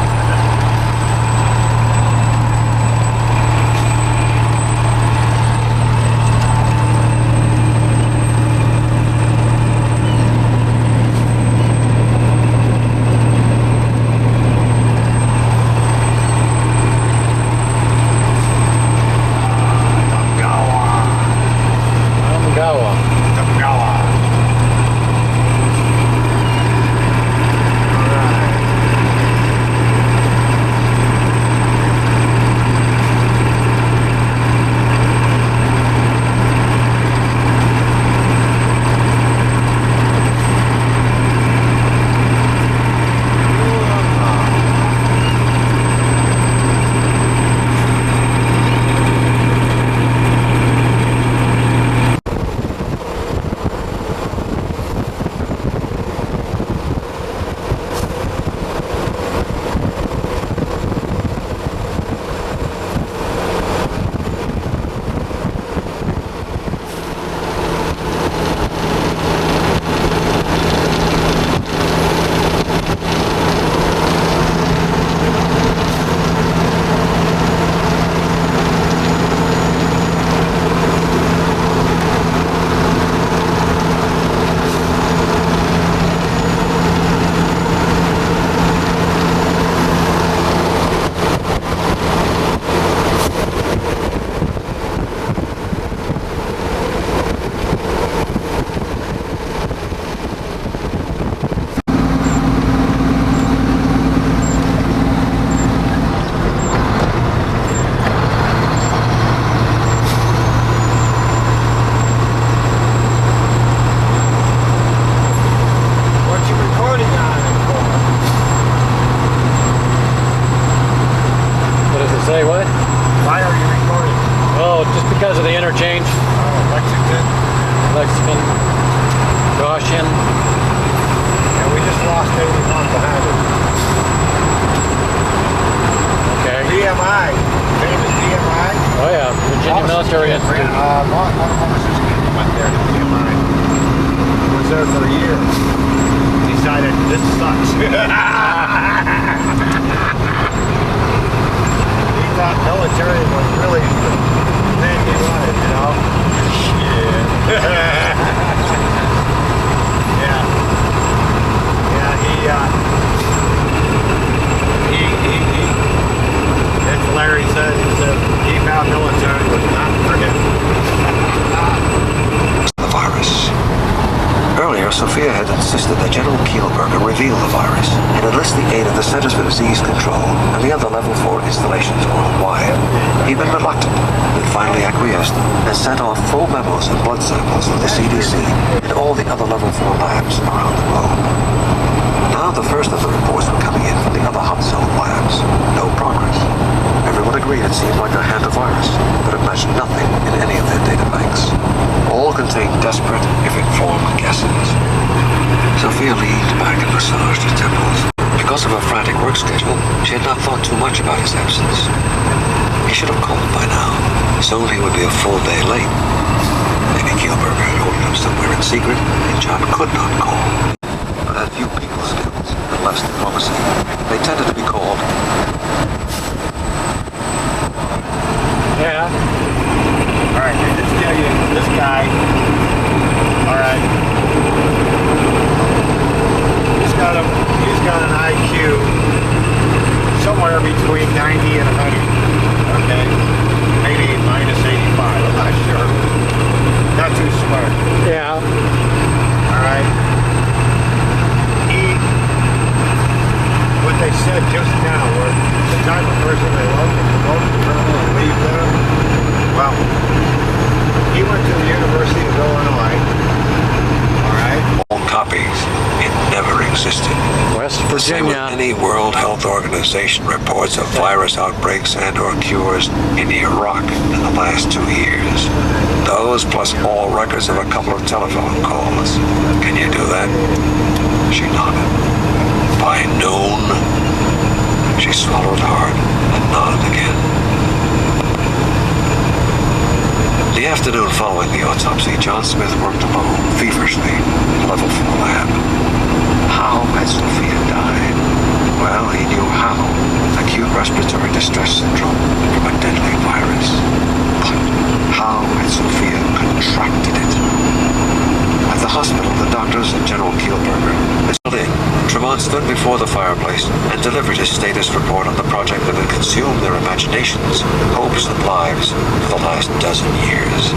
Say what? Why are you recording? Oh, just because of the interchange. Oh, Lexington. Lexington, Goshen. Yeah, we just lost 81 behind us. Okay. DMI. Famous DMI. Oh yeah, Virginia Military Institute. What was his name? Went there to DMI. Was there for a year. Decided this sucks. Thought military was really the thing he wanted, you know? Shit. Yeah. Yeah, Sophia had insisted that General Kielberger reveal the virus and enlist the aid of the Centers for Disease Control and the other Level 4 installations worldwide. He'd been reluctant, but finally acquiesced and sent off full memos and blood samples to the CDC and all the other Level 4 labs around the globe. Now the first of the reports were coming in from the other hot zone labs. No progress. Everyone agreed it seemed like a hantavirus, but it matched nothing in any of their data banks. All contained desperate, if informed, guesses. Sophia leaned back and massaged her temples. Because of her frantic work schedule, she had not thought too much about his absence. He should have called by now. Soon he would be a full day late. Maybe Kielberger had ordered him somewhere in secret, and John could not call. But had few people skills and less diplomacy. They tended to be called. Yeah. All right, I just tell you, this guy, all right, he's got an IQ somewhere between 90 and 100, okay? Maybe minus 85, I'm not sure. Not too smart. Yeah. All right. What they said just now, were the type of person they love to promote the journal and leave them. Well, he went to the University of Illinois. All right. All copies. It never existed. West The same with Virginia. any World Health Organization reports of virus outbreaks and/or cures in Iraq in the last 2 years. Those plus all records of a couple of telephone calls. Can you do that? She nodded. By noon, she swallowed hard and nodded again. The afternoon following the autopsy, John Smith worked alone, feverishly, in the Level 4 lab. How had Sophia died? Well, he knew how. Acute respiratory distress syndrome from a deadly virus. But how had Sophia contracted it? At the hospital, the doctors and General Kielberger had settled in. Tremont stood before the fireplace and delivered his status report on the project that had consumed their imaginations, hopes, and lives for the last dozen years.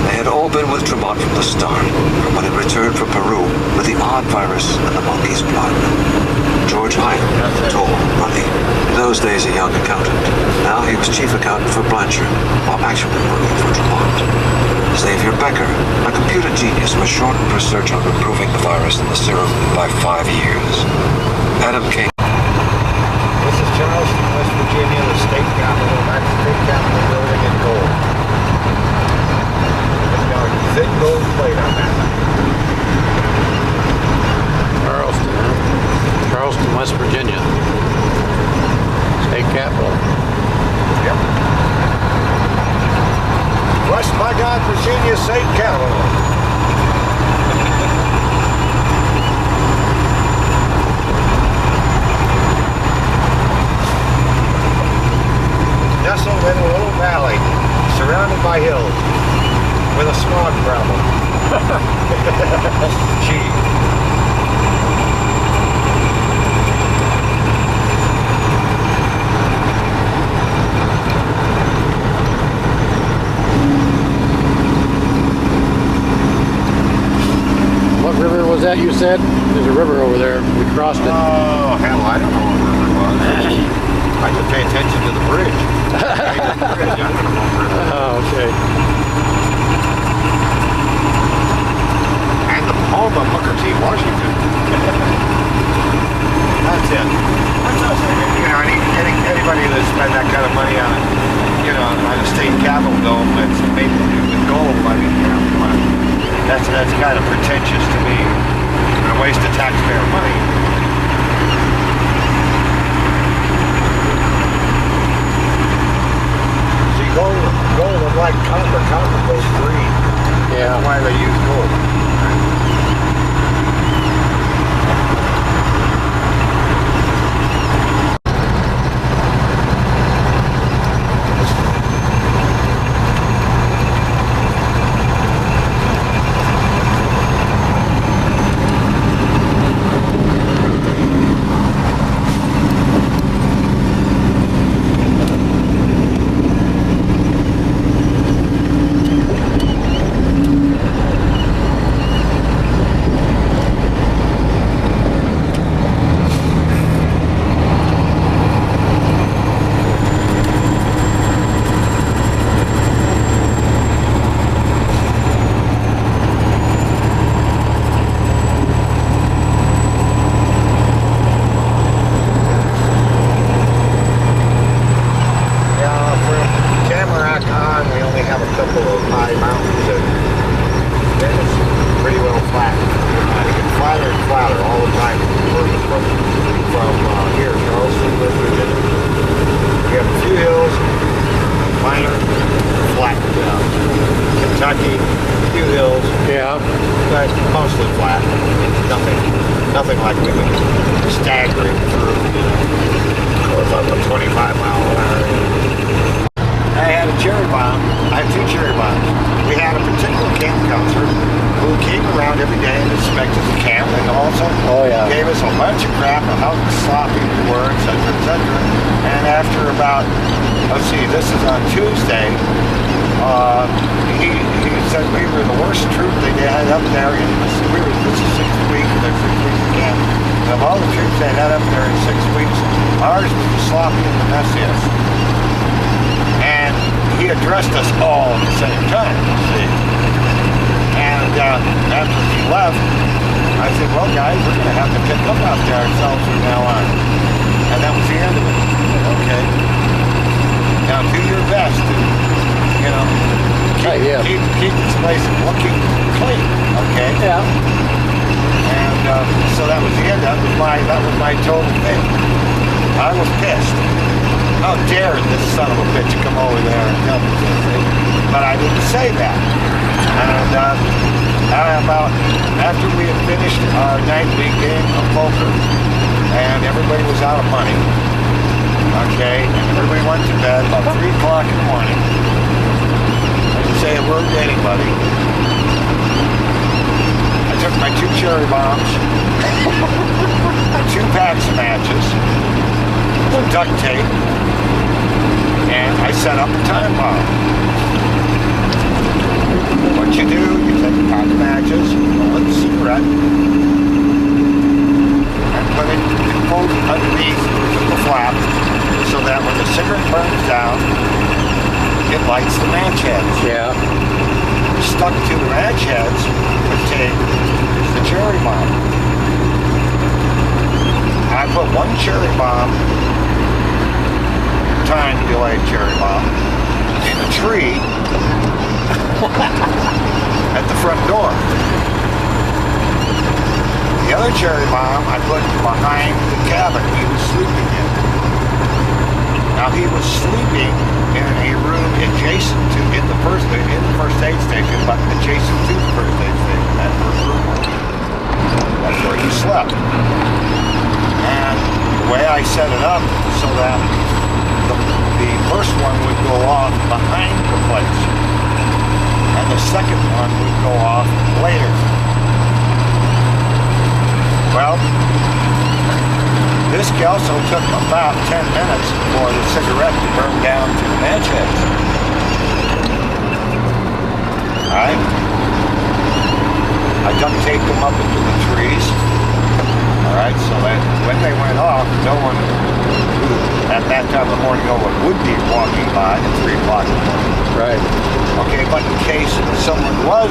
They had all been with Tremont from the start, from when he returned from Peru with the odd virus and the monkey's blood. George Hyland, tall, ruddy, in those days a young accountant. Now he was chief accountant for Blanchard, while actually working for Tremont. Xavier Becker, a computer genius, was shortened research on improving the virus in the serum by 5 years. Adam King. This is Charleston, West Virginia, the state capital. That's the state capital building in gold. It's got a thick gold plate on that. Charleston, huh? Charleston, West Virginia. State capital. Yep. West, my God, Virginia state capital. Nestled in a little valley, surrounded by hills, with a smog problem. Gee. What river was that you said? There's a river over there. We crossed it. Oh, hell, I don't know what river it was. I just pay attention to the bridge. I don't know what river. Oh, okay. And the Palma Booker T. Washington. That's it. You know, anybody that spend that kind of money on, you know, on a state capitol dome that's made with gold, I mean, you know, come on. That's kind of pretentious to me. And a waste of taxpayer money. See, gold is like copper goes green. Yeah. That's why they use gold. mostly flat. Nothing like we were staggering through, goes up a 25-mile-an-hour. I had a cherry bomb. I had 2 cherry bombs. We had a particular camp counselor who came around every day and inspected the camp, and also gave us a bunch of crap on how sloppy we were, etc., etc. And after about, let's see, this is on Tuesday, he said we were the worst troop they had up there in this. This is 6th week of their 6 weeks of camp. And of all the troops they had up there in 6 weeks, ours was the sloppiest and messiest. And he addressed us all at the same time, you see. And after he left, I said, well, guys, we're going to have to pick up after ourselves from now on. And that was the end of it. Okay? Now, do your best to, you know, keep this place looking clean. Okay? Yeah. And so that was the end. That was my total thing. I was pissed. How dare this son of a bitch come over there and tell me this? But I didn't say that. And after we had finished our nightly game of poker, and everybody was out of money, okay, and everybody went to bed about 3 o'clock in the morning. I didn't say a word to anybody. I took my 2 cherry bombs, 2 packs of matches, some duct tape, and I set up a time bomb. What you do, you take a pack of matches, roll a cigarette, and put it underneath the flap so that when the cigarette burns down, it lights the match heads. Yeah. Stuck to the match heads with tape is the cherry bomb. I put 1 cherry bomb, time delayed cherry bomb, in a tree at the front door. The other cherry bomb I put behind the cabin he was sleeping in. Now he was sleeping in a room adjacent to, in the first aid station, but adjacent to the first aid station. That first room. That's where he slept. And the way I set it up so that the first one would go off behind the place, and the second one would go off later. Well, this also took about 10 minutes for the cigarette to burn down to the match heads. Alright? I duct taped them up into the trees. Alright, so that when they went off, no one who at that time of the morning would be walking by at 3 o'clock in the morning. Right. Okay, but in case someone was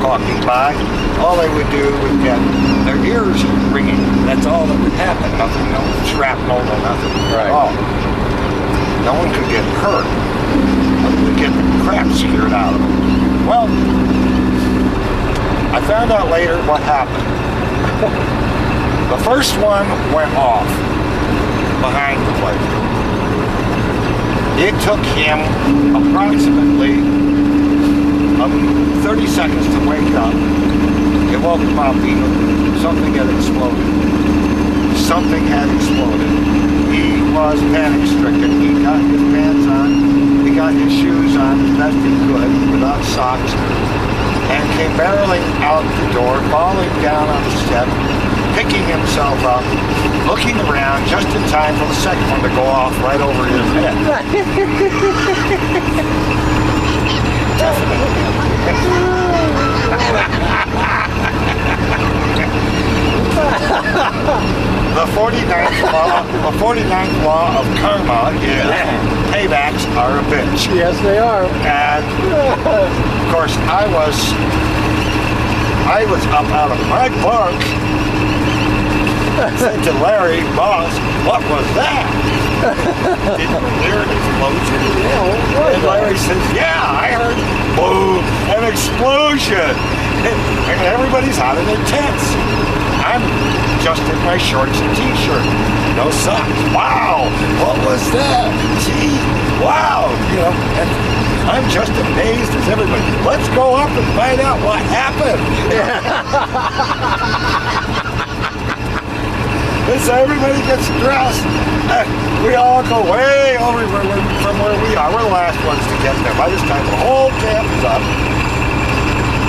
walking by, all they would do would get their ears ringing. That's all that would happen. Nothing, no shrapnel, no nothing at all. No one could get hurt. One would get the crap scared out of them. Well, I found out later what happened. The first one went off behind the place. It took him approximately 30 seconds to wake up. It woke him up. Something had exploded. Something had exploded. He was panic-stricken. He got his pants on. He got his shoes on as best he could without socks, and came barreling out the door, falling down on the step, picking himself up, looking around just in time for the second one to go off right over his head. The 49th law of karma is paybacks are a bitch. Yes, they are. And of course, I was up out of my bunk. Said to Larry, boss, what was that? Didn't you hear an explosion? And Larry says, yeah, I heard, boom, an explosion. And everybody's out of their tents. I'm just in my shorts and t-shirt, no socks. Wow, what was that? Gee, wow, you know. And I'm just amazed as everybody. Let's go up and find out what happened. And so everybody gets dressed. We all go way over from where we are. We're the last ones to get there. By this time, the whole camp is up.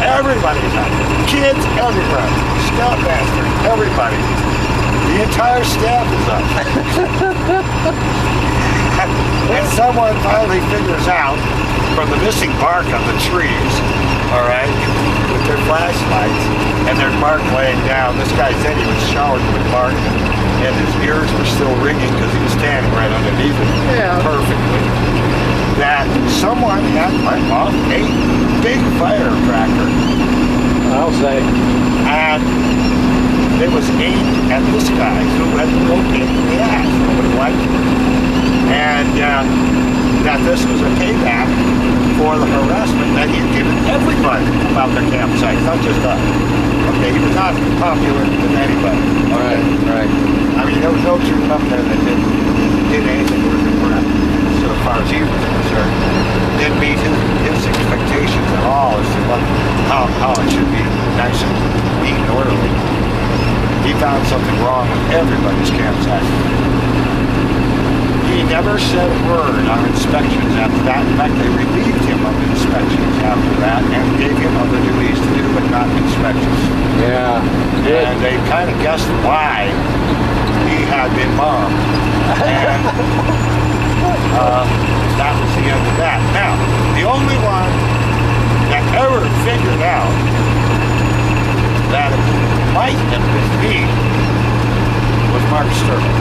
Everybody's up. Kids everywhere. Scoutmasters, everybody. The entire staff is up. And someone finally figures out from the missing bark on the trees, all right, with their flashlights and their bark laying down. This guy said he was showered with bark and his ears were still ringing because he was standing right underneath it perfectly. That someone had let off a big firecracker. I'll say. And it was aimed at this guy who had the rope in the ass. Nobody liked it. And that this was a payback for the harassment that he had given everybody about their campsite, not just us. Okay, he was not popular with anybody. Okay? Right. I mean, there was no troop up there that did anything worth the crap, so as far as he was concerned. Didn't meet his expectations at all as to how it should be nice and neat and orderly. He found something wrong with everybody's campsite. He never said a word on inspections after that. In fact, they relieved him of inspections after that and gave him other duties to do, but not inspections. Yeah. And they kind of guessed why he had been bombed. And that was the end of that. Now, the only one that ever figured out that it might have been me was Mark Sterling.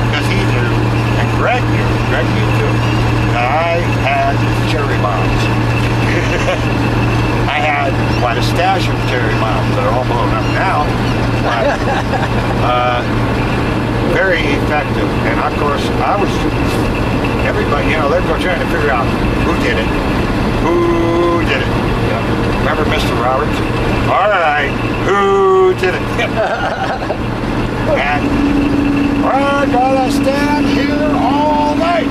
Because he knew, and Greg knew too, that I had cherry bombs. I had quite a stash of cherry bombs that are all blown up now. But, very effective. And of course, I was, everybody, you know, they're trying to figure out who did it. Who did it? Yeah. Remember Mr. Roberts? All right, who did it? And we're gonna stand here all night.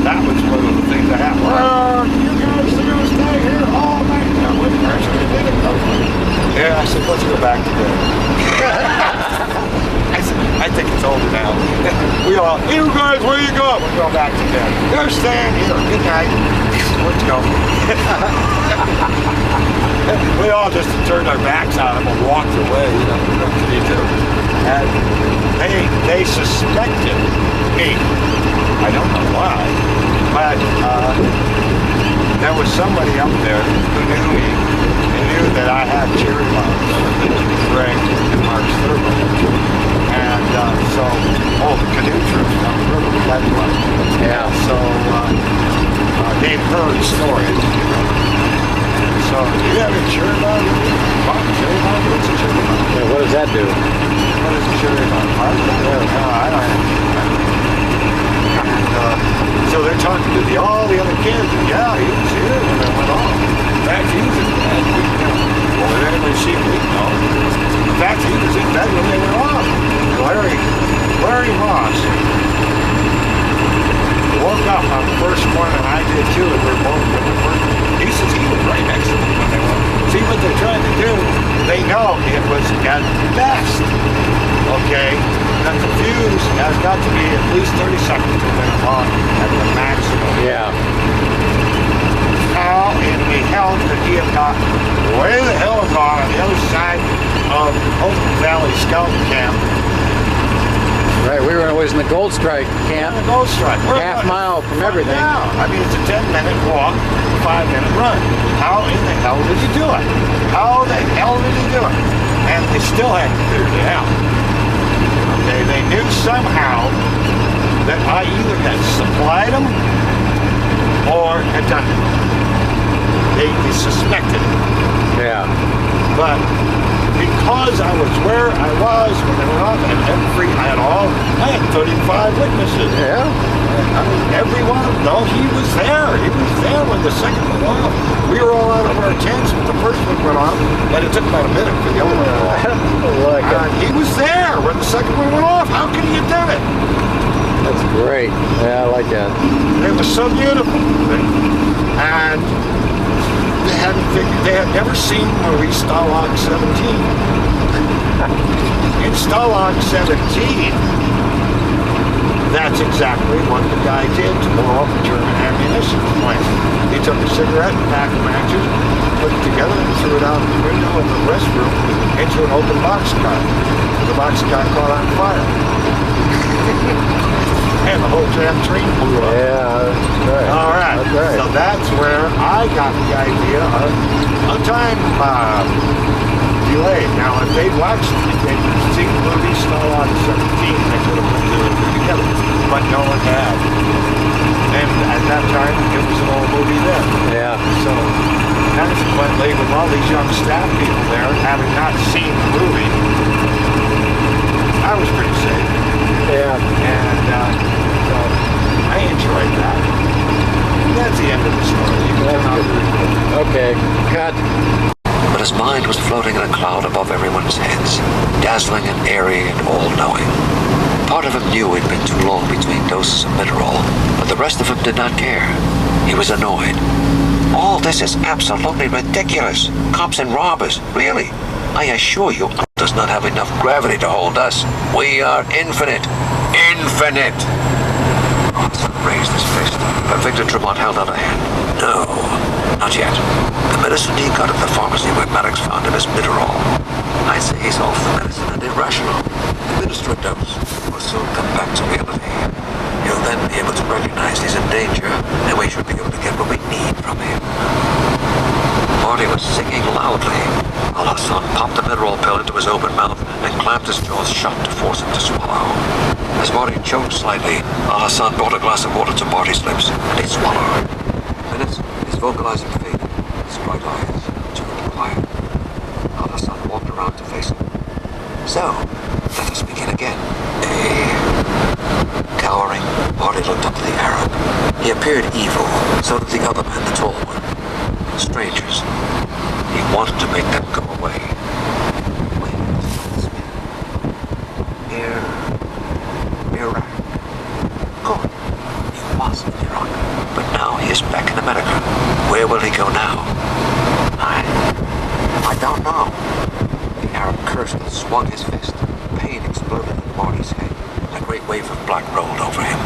That was one of the things that happened. You guys are gonna stay here all night. Now, what actually did it? Yeah, I said, let's go back to bed. I said, I think it's over now. We all, hey, you guys, where you going? We're going back to bed. You're staying here. Good night. Let's go. We all just turned our backs on them and walked away. You know, what could you do? And they suspected me. I don't know why, but there was somebody up there who knew me and knew that I had cherry bombs. Greg and Mark Sterling. And so, the canoe troops down the river, we had one. Yeah. So they'd heard stories, you know. So, do you have a cherry bomb? Cherry bomb? What's a cherry bomb? Yeah, what does that do? What is a cherry bomb? I don't have. And, so they're talking to all the other kids, and yeah, he was here when it went off. In fact, he was in bed. Well, did anybody see him? No. In fact, he was in bed when they went off. Larry Ross woke up on the first one, and I did too, and we're both when the first. He says he was right next to me when they went. See what they're trying to do? They know it was at best, okay, that the fuse has got to be at least 30 seconds to went on at the maximum. Yeah. How in the hell could he have got way the hell gone on the other side of Ogden Valley Scouting Camp? Right, we were always in the Gold Strike camp. The Gold Strike. We're Half about mile from everything. down. I mean, it's a 10-minute walk, 5-minute run. How in the hell did he do it? How the hell did he do it? And they still hadn't figured it out. Okay, they knew somehow that I either had supplied them or had done it. They suspected it. Yeah. But because I was where I was when they went off, and I had 35 witnesses. Yeah. I mean, every one of them, no, he was there. He was there when the second went off. We were all out of our tents when the first one went off, and it took about a minute for the other one to go off. He was there when the second one went off. How could he have done it? That's great. Yeah, I like that. It was so beautiful. And they had never seen movie Stalag 17. In Stalag 17, that's exactly what the guy did to blow up a German ammunition plant. He took a cigarette and a pack of matches, put it together and threw it out the window of the restroom into an open boxcar. The boxcar caught on fire. And the whole damn train blew up. Yeah, that's right. All right. That's right. So that's where I got the idea of a time delay. Now, if they'd seen the movie Stalag 17, they could have put two and two together. But no one had. And at that time, it was an old movie then. Yeah. So, consequently, with all these young staff people there, having not seen the movie, I was pretty safe. Yeah. And so I enjoyed that. And that's the end of the story. You can turn off the recording. Okay. Cut. But his mind was floating in a cloud above everyone's heads, dazzling and airy and all-knowing. Part of him knew he'd been too long between doses of Midorol, but the rest of him did not care. He was annoyed. All this is absolutely ridiculous. Cops and robbers, really? I assure you, Earth does not have enough gravity to hold us. We are infinite. Infinite! Watson raised his fist, but Victor Tremont held out a hand. No, not yet. The medicine he got at the pharmacy where Maddox found him is Midorol. I'd say he's off the medicine and irrational. Administer a dose. We'll soon come back to reality. He'll then be able to recognize he's in danger, and we should be able to get what we need from him. Marty was singing loudly. Al-Hassan popped the Midorol pill into his open mouth and clamped his jaws shut to force him to swallow. As Marty choked slightly, Al-Hassan brought a glass of water to Marty's lips, and he swallowed. In minutes, his vocalizing faded, his bright eyes turned quiet. Al-Hassan walked around to face him. So, let us begin again. Cowering, Marty looked up to the Arab. He appeared evil, so did the other man, the tall one. Strangers. He wanted to make them go away. Wait, Iraq. Good. He was in Iraq, but now he is back in America. Where will he go now? I don't know. The Arab cursed and swung his fist. Pain exploded in Marty's head. A great wave of black rolled over him.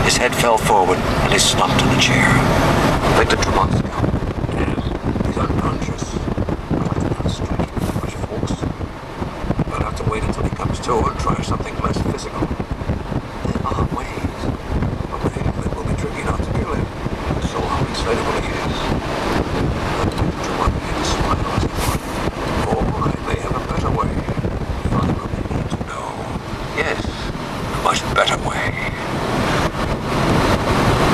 His head fell forward, and he slumped in the chair. Victor Tremont scowled. Damn, he's unconscious. I'll have to not strike him with much force. I'll have to wait until he comes to and try something less physical. There are ways. But with him, it will be tricky not to kill him. So unexplainable he is. But Victor Tremont began to smile as he thought. Or I may have a better way. Find what we need to know. Yes, a much better way.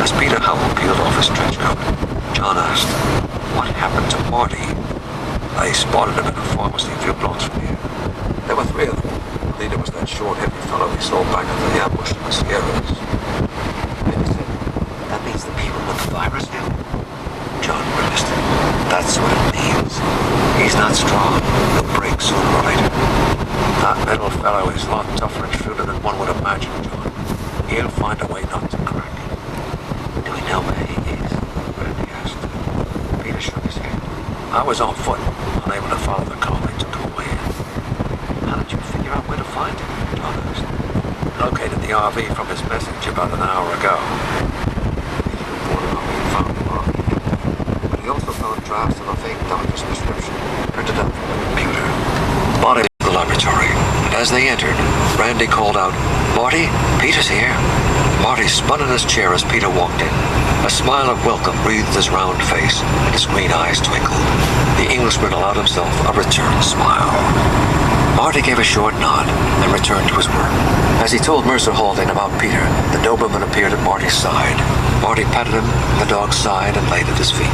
As Peter Howell peeled off his trench coat, John asked, what happened to Marty? I spotted him in a pharmacy a few blocks from here. There were three of them. The leader was that short, heavy fellow we saw back at the ambush in the Sierras. Peter said, that means the people with the virus now? John grimaced. That's what it means. He's not strong. He'll break sooner or later. That middle fellow is a lot tougher and shrewder than one would imagine, John. He'll find a way not to crack. Do we know where he is? Randy asked. Peter shook his head. I was on foot, unable to follow the car they took him away in. How did you figure out where to find him? John asked. Located the RV from his message about an hour ago. He reported how he found the RV. But he also found drafts of a fake doctor's prescription, printed out from the computer. Body to the laboratory, and as they entered, Randy called out, Marty, Peter's here. Marty spun in his chair as Peter walked in. A smile of welcome breathed his round face, and his green eyes twinkled. The Englishman allowed himself a return smile. Marty gave a short nod and returned to his work. As he told Mercer Haldane about Peter, the Doberman appeared at Marty's side. Marty patted him, the dog's side, and laid at his feet.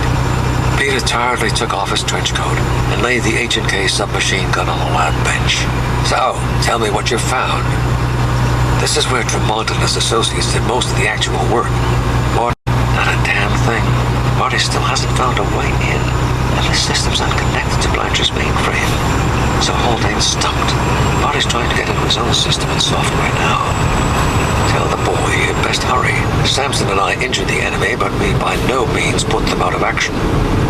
Peter tiredly took off his trench coat and laid the H&K submachine gun on the lab bench. So, tell me what you found. This is where Tremont and his associates did most of the actual work. Marty, not a damn thing. Marty still hasn't found a way in, and the system's unconnected to Blanche's mainframe. So Haldane's stumped. Marty's trying to get into his own system and software now. Tell the boy it fast hurry. Sampson and I injured the enemy, but we by no means put them out of action.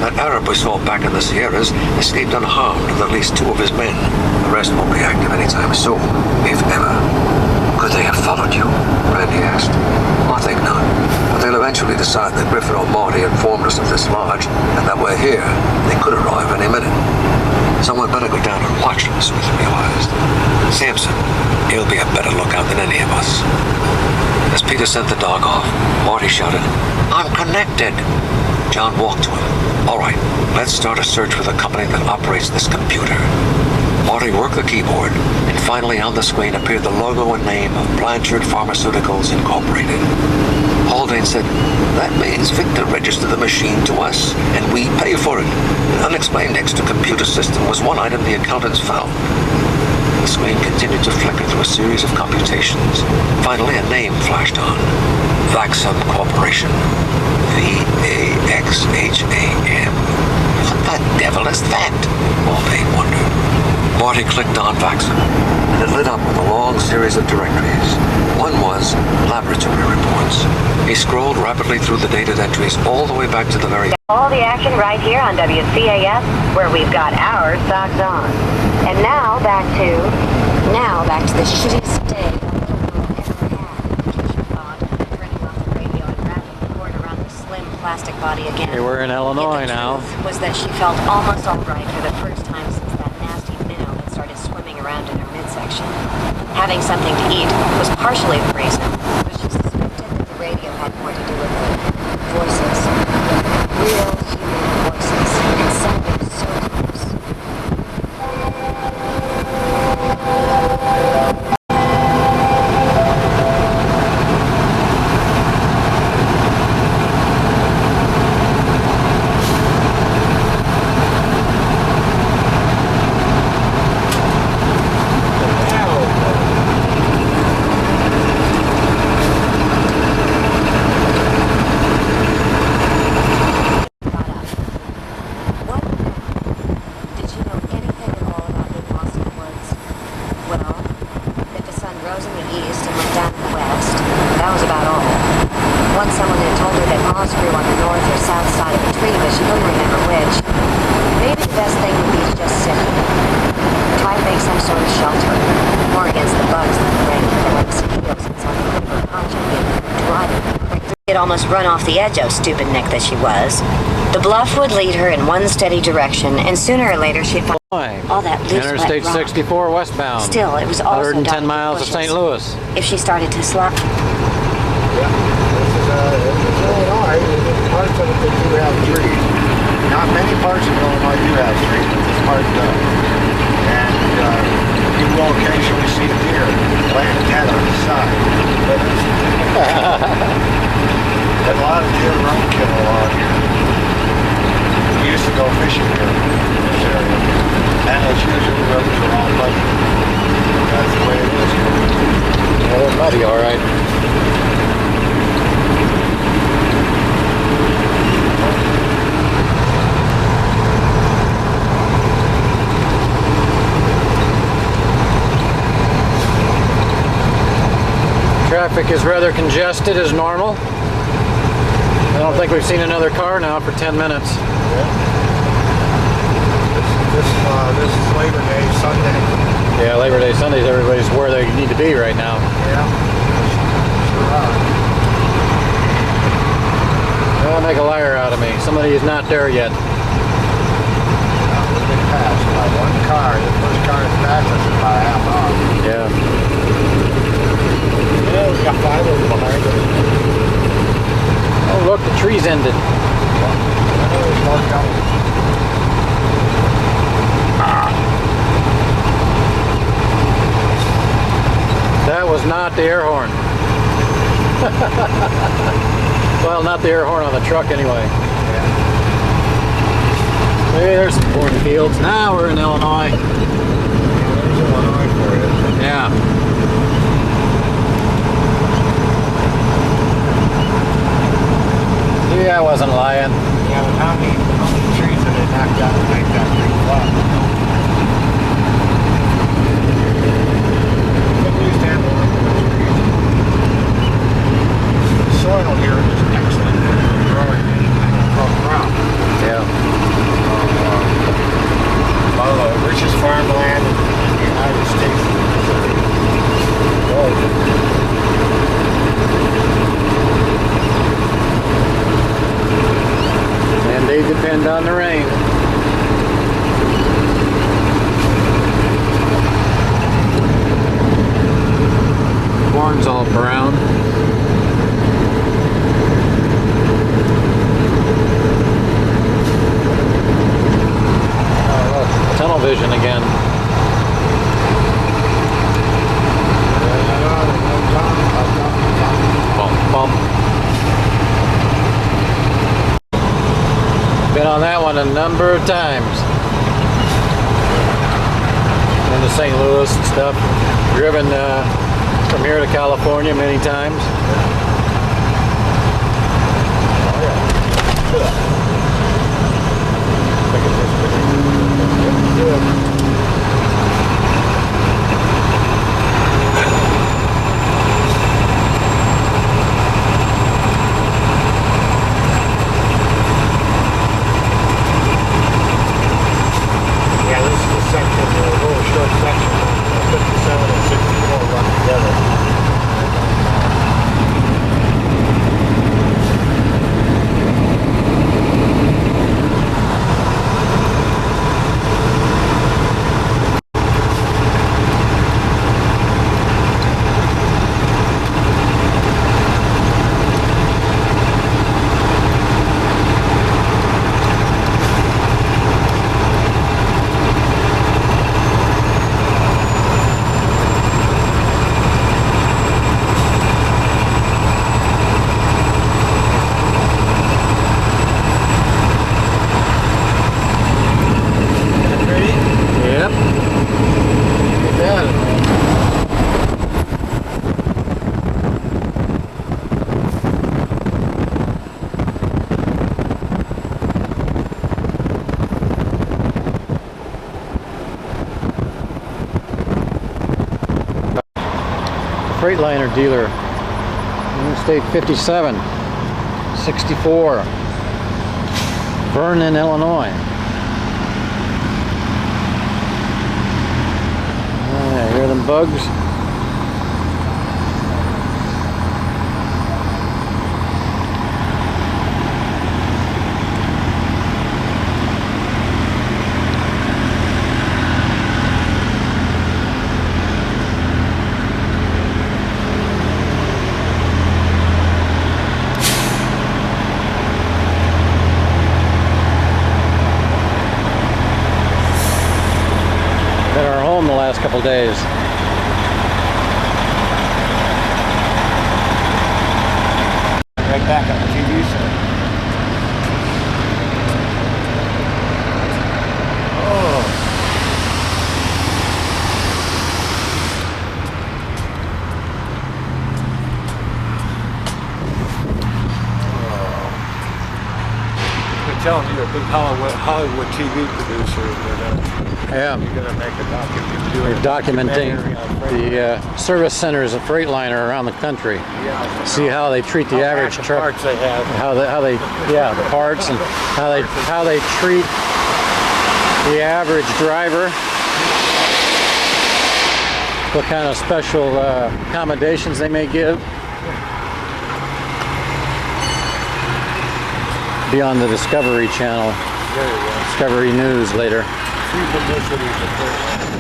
That Arab we saw back in the Sierras escaped unharmed with at least 2 of his men. The rest won't be active anytime soon, if ever. Could they have followed you? Randy asked. I think not. But they'll eventually decide that Griffin or Marty informed us of this lodge, and that we're here. They could arrive any minute. Someone better go down and watch, Smith realized. Sampson, he'll be a better lookout than any of us. As Peter sent the dog off, Marty shouted, I'm connected! John walked to him. All right, let's start a search for the company that operates this computer. Marty worked the keyboard, and finally on the screen appeared the logo and name of Blanchard Pharmaceuticals Incorporated. Haldane said, that means Victor registered the machine to us, and we pay for it. An unexplained extra computer system was one item the accountants found. The screen continued to flicker through a series of computations. Finally, a name flashed on. Vaxham Corporation. V-A-X-H-A-M. What the devil is that? Haldane wondered. Marty clicked on Vaxham, and it lit up with a long series of directories. One was laboratory reports. He scrolled rapidly through the dated entries all the way back to the very... All the action right here on WCAS, where we've got our socks on. And now back to the shittiest day the little girl ever had, Keisha thought, turning off the radio and wrapping the cord around the slim plastic body again. Hey, we're in Illinois Yet the now. truth was that she felt almost all right for the first time since that nasty minnow that started swimming around in her midsection. Having something to eat was partially the reason, but she suspected that the radio had more to do with it. Voices. Real human voices. It sounded so close. Almost run off the edge, oh stupid Nick that she was. The bluff would lead her in one steady direction, and sooner or later she'd find all that loose Interstate wet rock. 64 westbound. Still, it was also 110 miles to St. Louis. If she started to slap. Yeah, this is Illinois. Parts of it that do have trees. Not many parts of Illinois do have trees, but this part does. And you will occasionally see a deer laying a head on the side. There's a lot of deer roadkill along here. We used to go fishing here in this area. And it's usually rivers are all muddy. That's the way it is here. Yeah, they're muddy, all right. Traffic is rather congested as normal. I don't think we've seen another car now for 10 minutes. Yeah. This is Labor Day Sunday. Yeah, Labor Day Sundays, everybody's where they need to be right now. Yeah. Sure are. They'll make a liar out of me. Somebody is not there yet. We've been passed by one car. The first car is passed us in about a half hour. Yeah. Yeah, we got 5 of them behind us. Oh, look, the tree's ended. There's more coming. That was not the air horn. Well, not the air horn on the truck anyway. Yeah. Hey, there's some cornfields. Now we're in Illinois. There's Illinois for you. Yeah. Yeah, I wasn't lying. Yeah, but how many trees did they knock down to make that big flat? We used to have a lot of trees. 1 vision again. Bump, bump. Been on that one a number of times. Into St. Louis and stuff. Driven from here to California many times. Yeah, this is the section, the little short section, 57 and 64 run together. Yep. You got it. Freightliner dealer, Interstate 57, 64, Vernon, Illinois. Hear them bugs? Been our home the last couple days. Right back on the TV set. They're telling me you're a big Hollywood TV producer. Yeah. You're going to make a documentary. We're documenting the service centers of Freightliner around the country. Yeah. See how they treat the average The truck. parts they have. How they the parts and how they treat the average driver. What kind of special accommodations they may give. Be on the Discovery Channel. There you go. Discovery News later. Free publicity for Freightliner.